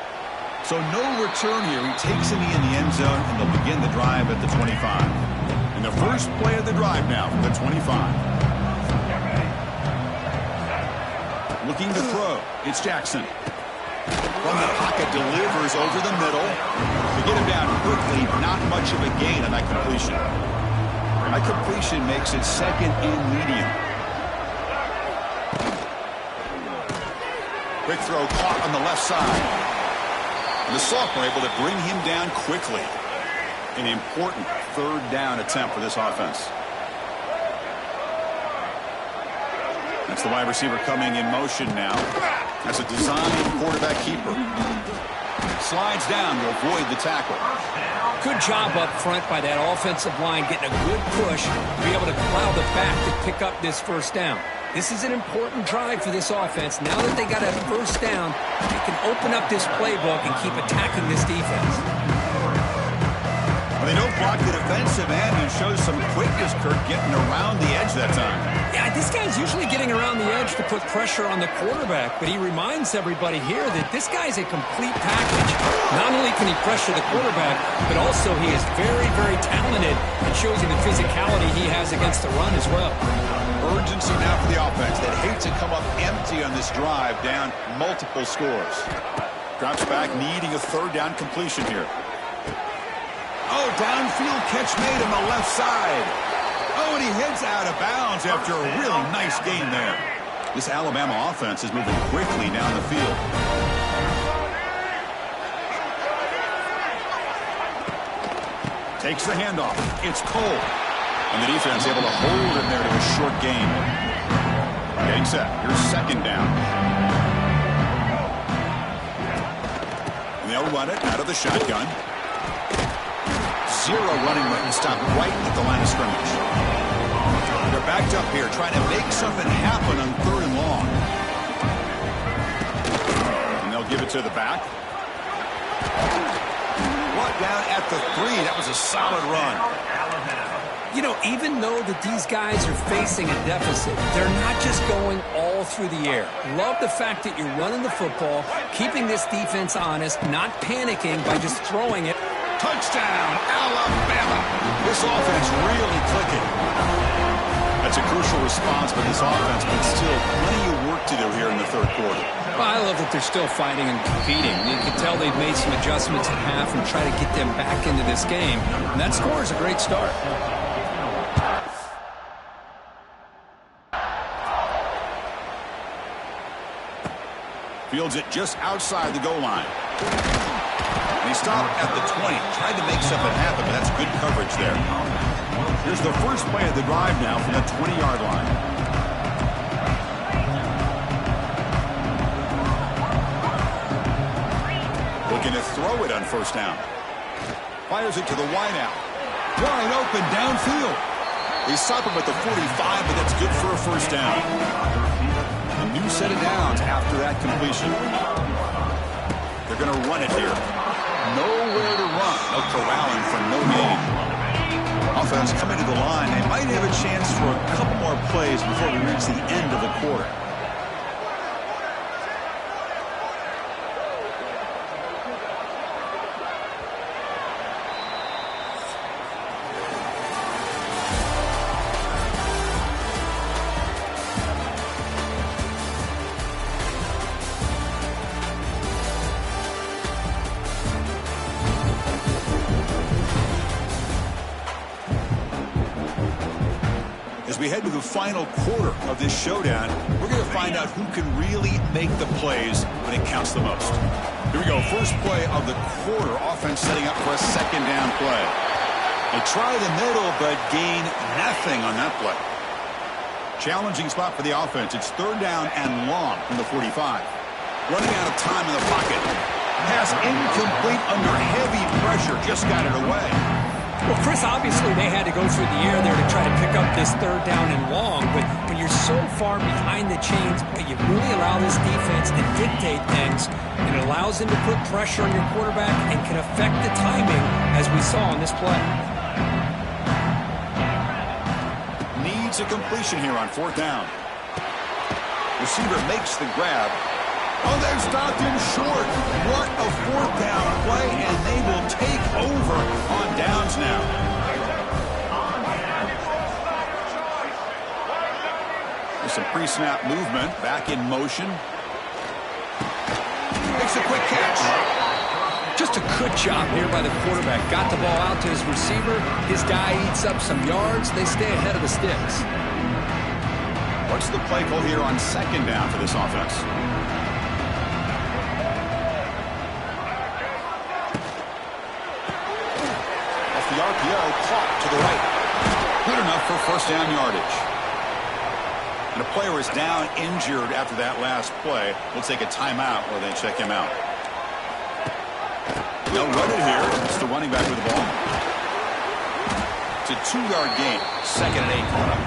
So no return here. He takes a knee in the end zone, and they'll begin the drive at the 25. And the first play of the drive now from the 25. Looking to throw. It's Jackson. From the pocket, delivers over the middle. To get him down quickly, not much of a gain on that completion. That completion makes it 2nd and medium. Quick throw caught on the left side. And the sophomore able to bring him down quickly. An important third down attempt for this offense. That's the wide receiver coming in motion now. That's a design quarterback keeper. Slides down to avoid the tackle. Good job up front by that offensive line, getting a good push to be able to allow the back to pick up this first down. This is an important drive for this offense. Now that they got a first down, they can open up this playbook and keep attacking this defense. Well, they don't block the defensive end and shows some quickness, Kirk, getting around the edge that time. Yeah, this guy's usually getting around the edge to put pressure on the quarterback, but he reminds everybody here that this guy's a complete package. Not only can he pressure the quarterback, but also he is very, very talented and shows you the physicality he has against the run as well. Urgency now for the offense that hate to come up empty on this drive, down multiple scores. Drops back, needing a third down completion here. Oh, downfield catch made on the left side. Oh, and he heads out of bounds after a really nice gain there. This Alabama offense is moving quickly down the field. Takes the handoff. It's Cole. And the defense able to hold him there to a short gain. Getting set. Here's second down. And they'll run it out of the shotgun. Zero running right and stop right at the line of scrimmage. They're backed up here trying to make something happen on third and long. And they'll give it to the back. Brought down at the 3. That was a solid run. You know, even though that these guys are facing a deficit, they're not just going all through the air. Love the fact that you're running the football, keeping this defense honest, not panicking by just throwing it. Touchdown, Alabama. This offense really clicking. That's a crucial response by this offense, but still plenty of work to do here in the third quarter. Well, I love that they're still fighting and competing. You can tell they've made some adjustments at half and try to get them back into this game. And that score is a great start. Fields it just outside the goal line. And he stopped at the 20. Tried to make something happen, but that's good coverage there. Here's the first play of the drive now from the 20-yard line. Looking to throw it on first down. Fires it to the wideout. Wide open downfield. They stop him at the 45, but that's good for a first down. A new set of downs after that completion. They're going to run it here. Nowhere to run. No corralling for no gain. Offense coming to the line. They might have a chance for a couple more plays before we reach the end of the quarter. We head to the final quarter of this showdown. We're going to find out who can really make the plays when it counts the most. Here we go. First play of the quarter. Offense setting up for a second down play. They try the middle, but gain nothing on that play. Challenging spot for the offense. It's third down and long from the 45. Running out of time in the pocket. Pass incomplete under heavy pressure. Just got it away. Well, Chris, obviously they had to go through the air there to try to pick up this third down and long, but when you're so far behind the chains, you really allow this defense to dictate things, and it allows them to put pressure on your quarterback and can affect the timing, as we saw on this play. Needs a completion here on fourth down. Receiver makes the grab. Oh, they've stopped him short. What a fourth down play, and they will take over on downs now. There's some pre-snap movement. Back in motion. Makes a quick catch. Just a good job here by the quarterback. Got the ball out to his receiver. His guy eats up some yards. They stay ahead of the sticks. What's the play call here on second down for this offense? RPO caught to the right. Good enough for first down yardage. And a player is down injured after that last play. We'll take a timeout or they check him out. They'll run it here. It's the running back with the ball. It's a 2-yard gain. 2nd and 8 coming up.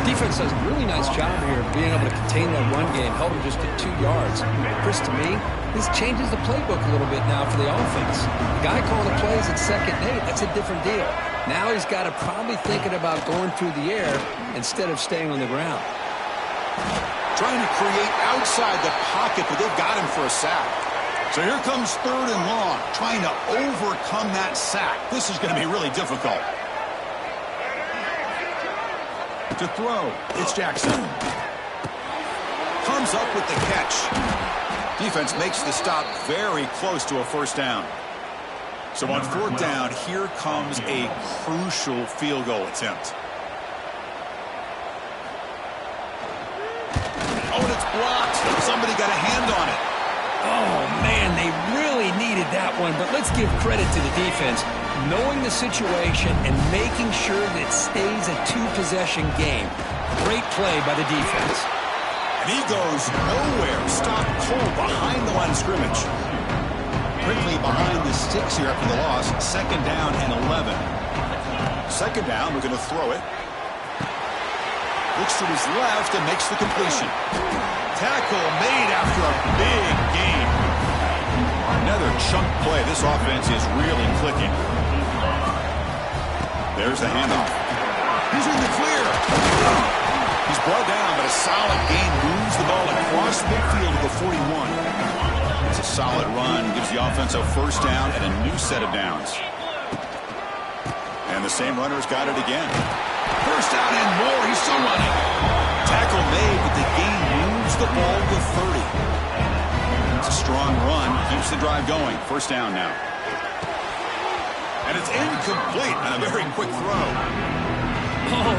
Defense does a really nice job here of being able to contain that run game, held him just at 2 yards. Chris, to me, this changes the playbook a little bit now for the offense. The guy calling the plays at 2nd and 8, that's a different deal. Now he's got to probably thinking about going through the air instead of staying on the ground. Trying to create outside the pocket, but they've got him for a sack. So here comes 3rd and long, trying to overcome that sack. This is going to be really difficult. To throw, it's Jackson. Comes up with the catch. Defense makes the stop very close to a first down. So on 4th down, here comes a crucial field goal attempt. Oh, and it's blocked. Somebody got a hand on it. Oh, man, they really needed that one. But let's give credit to the defense, knowing the situation and making sure that it stays a 2-possession game. Great play by the defense. And he goes nowhere. Stopped cold behind the line of scrimmage. Quickly behind the sticks here after the loss. 2nd down and 11. 2nd down, we're going to throw it. Looks to his left and makes the completion. Tackle made after a big gain. Another chunk play. This offense is really clicking. There's the handoff. He's in the clear. He's brought down, but a solid gain moves the ball across midfield to the 41. It's a solid run. Gives the offense a first down and a new set of downs. And the same runner's got it again. First down and more. He's still running. Tackle made, but the gain moves the ball to 30. It's a strong run. Keeps the drive going. First down now. And it's incomplete on a very quick throw. Oh,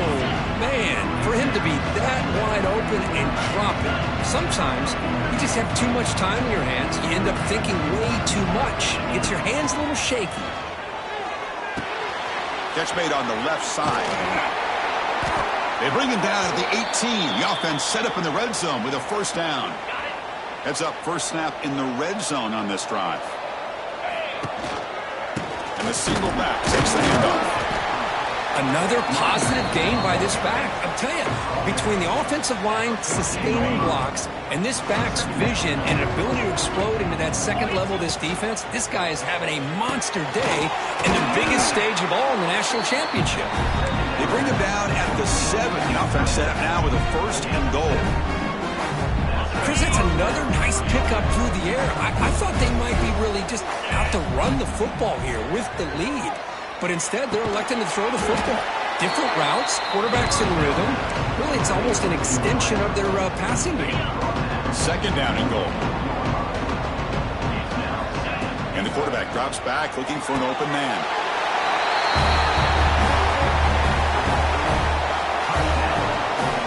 man, for him to be that wide open and drop it. Sometimes you just have too much time in your hands. You end up thinking way too much. Gets your hands a little shaky. Catch made on the left side. They bring him down at the 18. The offense set up in the red zone with a first down. Heads up, first snap in the red zone on this drive. And the single back takes the handoff. Another positive gain by this back. I'm telling you, between the offensive line sustaining blocks and this back's vision and ability to explode into that second level of this defense, this guy is having a monster day in the biggest stage of all in the national championship. They bring him down at the 7. The offense set up now with a first and goal. Chris, that's another nice pickup through the air. I thought they might be really just out to run the football here with the lead. But instead, they're electing to throw the football. Different routes, quarterbacks in rhythm. Really, it's almost an extension of their passing game. 2nd down and goal. And the quarterback drops back, looking for an open man.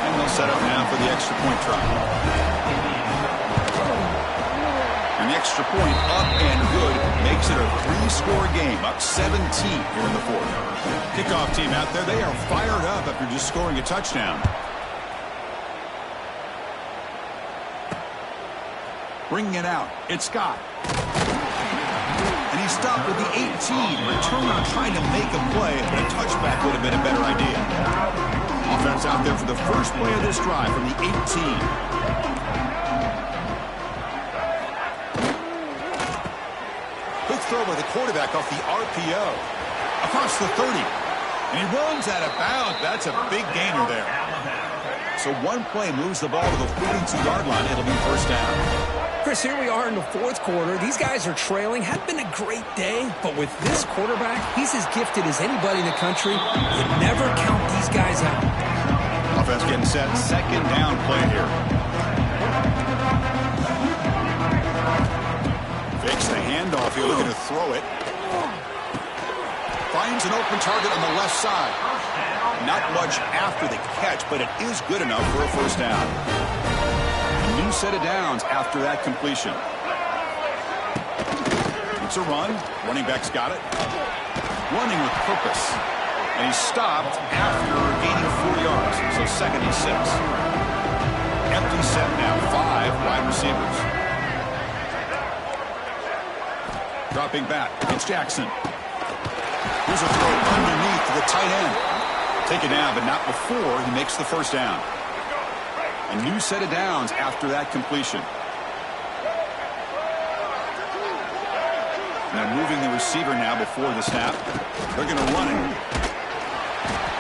And they'll set up now for the extra point try. And the extra point up and good makes it a 3-score game, up 17 here in the 4th. Kickoff team out there, they are fired up after just scoring a touchdown. Bringing it out, it's Scott. And he stopped with the 18. Returner trying to make a play, but a touchback would have been a better idea. Offense out there for the first play of this drive from the 18. Throw by the quarterback off the RPO. Across the 30. And he runs out of bounds. That's a big gainer there. So one play moves the ball to the 42-yard line. It'll be first down. Chris, here we are in the 4th quarter. These guys are trailing. Had been a great day, but with this quarterback, he's as gifted as anybody in the country. You never count these guys out. Offense getting set. 2nd down play here. Fakes the handoff here, looking to throw it. Finds an open target on the left side. Not much after the catch, but it is good enough for a first down. A new set of downs after that completion. It's a run. Running back's got it. running with purpose. And he stopped after gaining 4 yards. So 2nd and 6. Empty set now. 5 wide receivers. Dropping back. It's Jackson. Here's a throw underneath to the tight end. Taken down, but not before he makes the first down. A new set of downs after that completion. Now moving the receiver now before the snap. They're going to run it.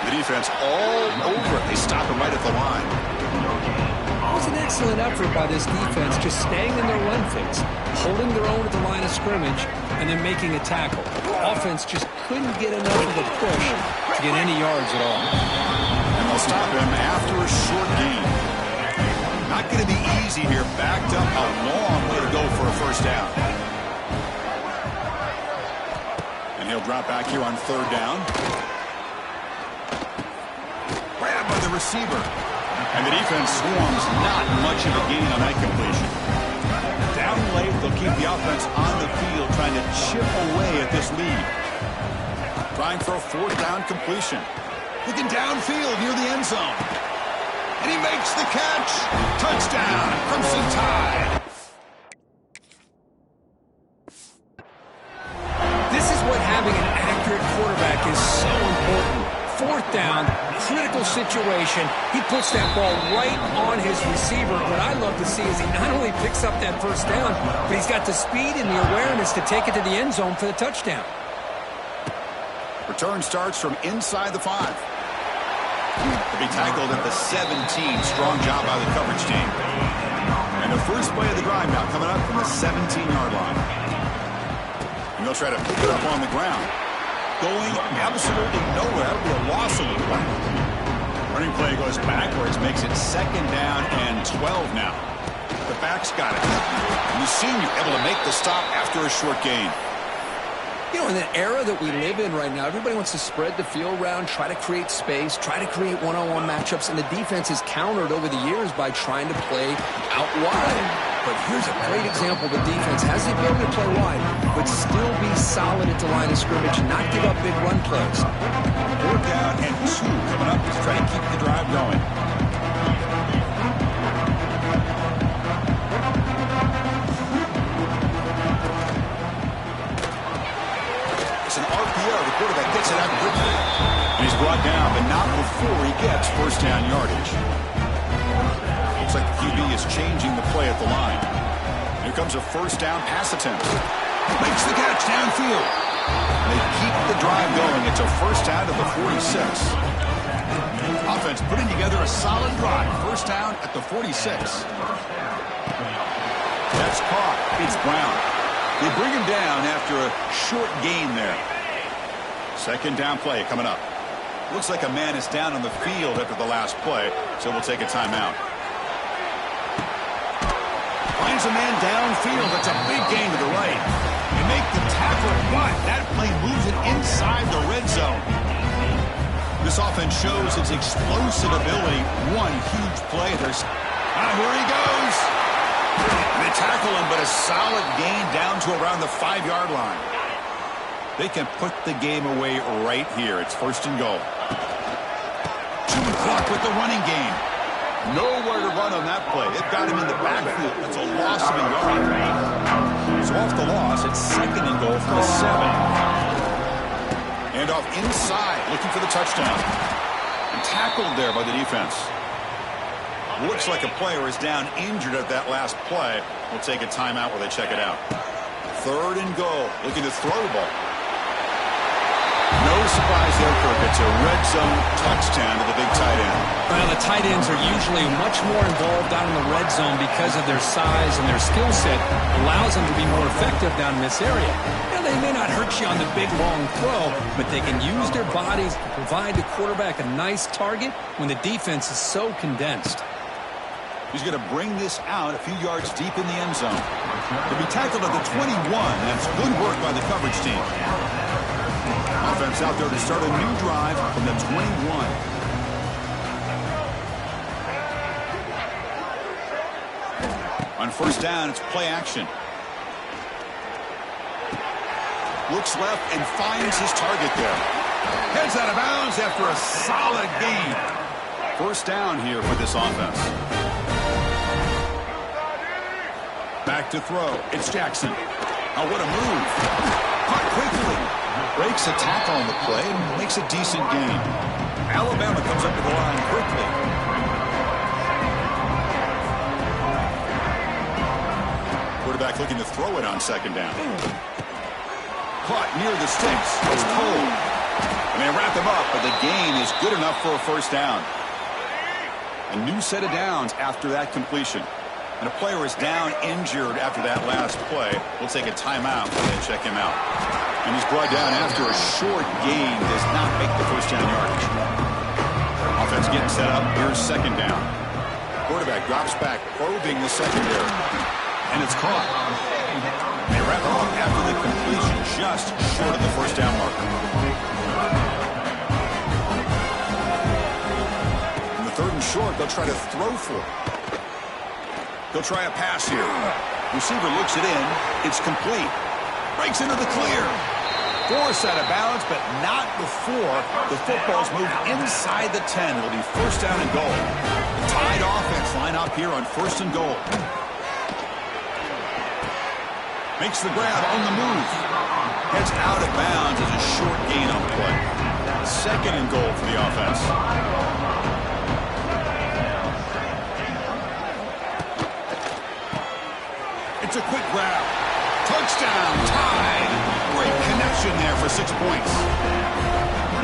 The defense all over it. They stop him right at the line. It was an excellent effort by this defense, just staying in their run fix, holding their own at the line of scrimmage, and then making a tackle. The offense just couldn't get enough of a push to get any yards at all. And they'll stop him after a short gain. Not going to be easy here. Backed up a long way to go for a first down. And he'll drop back here on 3rd down. Grabbed by the receiver. And the defense swarms. Not much of a gain on that completion. Down late, they'll keep the offense on the field trying to chip away at this lead. Trying for a 4th down completion. Looking downfield near the end zone. And he makes the catch. Touchdown, Crimson Tide. This is what having an accurate quarterback is so important. 4th down, critical situation. He puts that ball right on his receiver. What I love to see is he not only picks up that first down, but he's got the speed and the awareness to take it to the end zone for the touchdown. Return starts from inside the 5. To be tackled at the 17. Strong job by the coverage team. And the first play of the drive now coming up from the 17-yard line. And they'll try to pick it up on the ground. Going absolutely nowhere. That'll be a loss of the play. Running play goes backwards, makes it 2nd down and 12 now. The back's got it. And the senior able to make the stop after a short gain. You know, in the era that we live in right now, everybody wants to spread the field around, try to create space, try to create one-on-one matchups, and the defense is countered over the years by trying to play out wide. But here's a great example. The defense has the ability to play wide, but still be solid at the line of scrimmage and not give up big run plays. 4th down and 2 coming up to try to keep the drive going. It's an RPO. The quarterback gets it out quickly. And he's brought down, but not before he gets first down yardage. Looks like the QB is changing the play at the line. Here comes a first down pass attempt. Makes the catch downfield. They keep the drive going. It's a first down to the 46. Offense putting together a solid drive. First down at the 46. That's caught. It's Brown. They bring him down after a short gain there. 2nd down play coming up. Looks like a man is down on the field after the last play, so we'll take a timeout. Finds a man downfield. That's a big gain to the right. They make the tackle, but that play moves it inside the red zone. This offense shows its explosive ability. One huge play. Here he goes. They tackle him, but a solid gain down to around the 5-yard line. They can put the game away right here. It's 1st and goal. Chewing clock with the running game. Nowhere to run on that play. They've got him in the backfield. That's a loss of a yard. So off the loss, it's 2nd and goal from the 7. And off inside, looking for the touchdown. And tackled there by the defense. Looks like a player is down injured at that last play. We'll take a timeout while they check it out. 3rd and goal, looking to throw the ball. No surprise there, Kirk. It's a red zone touchdown to the big tight end. Well, the tight ends are usually much more involved down in the red zone because of their size and their skill set allows them to be more effective down in this area. Now, they may not hurt you on the big, long throw, but they can use their bodies to provide the quarterback a nice target when the defense is so condensed. He's going to bring this out a few yards deep in the end zone. He'll be tackled at the 21. That's good work by the coverage team. Offense out there to start a new drive from the 21. On first down, it's play action. Looks left and finds his target there. Heads out of bounds after a solid gain. First down here for this offense. Back to throw. It's Jackson. Oh, what a move. Caught quickly. Breaks a tackle on the play and makes a decent gain. Alabama comes up to the line quickly. Quarterback looking to throw it on second down. Caught near the sticks. It's Cole. And they wrap him up, but the gain is good enough for a first down. A new set of downs after that completion. And a player is down injured after that last play. We'll take a timeout when they check him out. And he's brought down after a short gain. Does not make the first down yardage. Offense getting set up. Here's second down. Quarterback drops back, probing the secondary. And it's caught. They wrap him up after the completion, just short of the first down marker. In the third and short, they'll try to throw for it. They'll try a pass here. Receiver looks it in. It's complete. Breaks into the clear. Forced out of bounds, but not before the footballs move inside the 10. It'll be first down and goal. The tied offense line up here on first and goal. Makes the grab on the move. Heads out of bounds as a short gain on the play. Second and goal for the offense. It's a quick grab. Touchdown, tied. Great connection there for 6 points.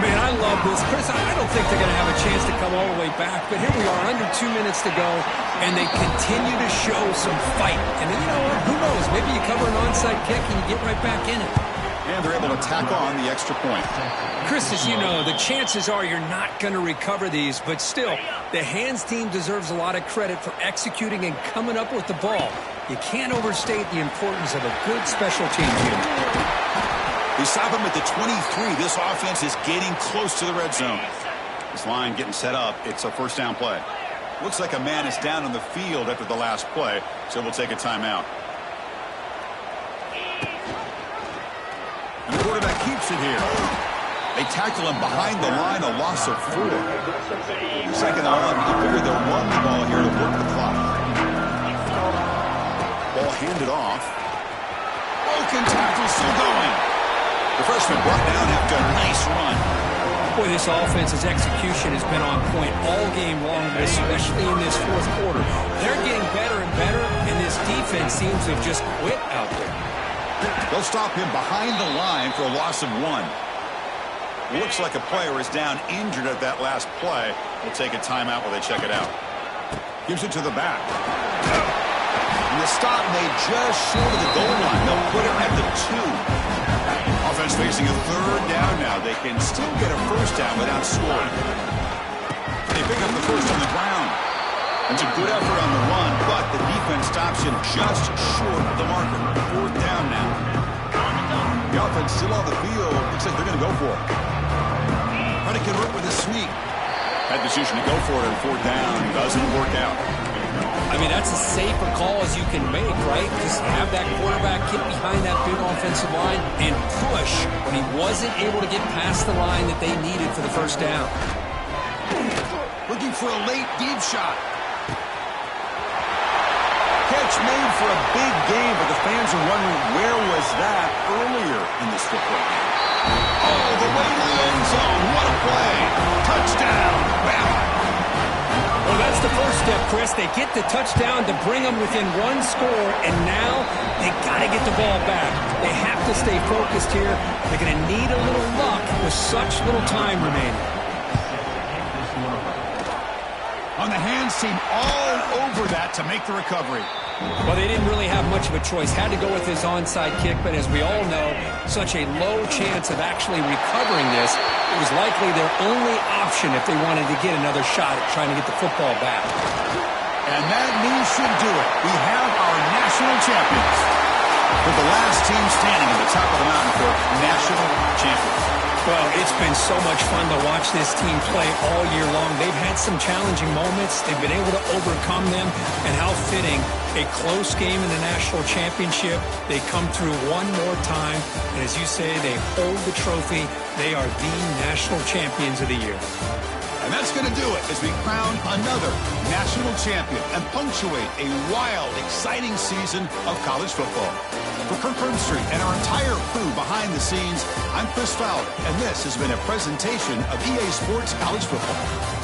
Man, I love this. Chris, I don't think they're going to have a chance to come all the way back, but here we are, under 2 minutes to go, and they continue to show some fight. And then, you know what? Who knows? Maybe you cover an onside kick and you get right back in it. And they're able to tack on the extra point. Chris, as you know, the chances are you're not going to recover these, but still, the hands team deserves a lot of credit for executing and coming up with the ball. You can't overstate the importance of a good special teams unit. They stop him at the 23. This offense is getting close to the red zone. This line getting set up. It's a first down play. Looks like a man is down on the field after the last play, so we'll take a timeout. And the quarterback keeps it here. They tackle him behind the line, a loss of 4. Second and 1. You figure they'll run the ball here to work the clock. Ball handed off. Broken tackle still going. The freshman brought down after a nice run. Boy, this offense's execution has been on point all game long, but especially in this fourth quarter. They're getting better and better, and this defense seems to have just quit out there. They'll stop him behind the line for a loss of 1. Looks like a player is down injured at that last play. We'll take a timeout while they check it out. Gives it to the back. And the stop made just short of the goal line. They'll put him at the 2. Offense facing a third down now. They can still get a first down without scoring. They pick up the first on the ground. It's a good effort on the run, but the defense stops him just short of the marker. Fourth down now. The offense still on the field. Looks like they're going to go for it. Trying to convert with a sneak. That decision to go for it on fourth down doesn't work out. I mean, that's as safe a call as you can make, right? Just have that quarterback get behind that big offensive line and push when he wasn't able to get past the line that they needed for the first down. Looking for a late deep shot. Catch made for a big game, but the fans are wondering where was that earlier in this football game. Oh, the way to the end zone. What a play. Touchdown. Bama. Well, that's the first step, Chris. They get the touchdown to bring them within 1 score, and now they got to get the ball back. They have to stay focused here. They're going to need a little luck with such little time remaining. On the hands team all over that to make the recovery. Well, they didn't really have much of a choice. Had to go with his onside kick, but as we all know, such a low chance of actually recovering this. It was likely their only option if they wanted to get another shot at trying to get the football back. And that move should do it. We have our national champions. With the last team standing at the top of the mountain for national champions. Well, it's been so much fun to watch this team play all year long. They've had some challenging moments. They've been able to overcome them. And how fitting, a close game in the national championship. They come through one more time. And as you say, they hold the trophy. They are the national champions of the year. And that's going to do it as we crown another national champion and punctuate a wild, exciting season of college football. For Kirk Herbstreit and our entire crew behind the scenes, I'm Chris Fowler, and this has been a presentation of EA Sports College Football.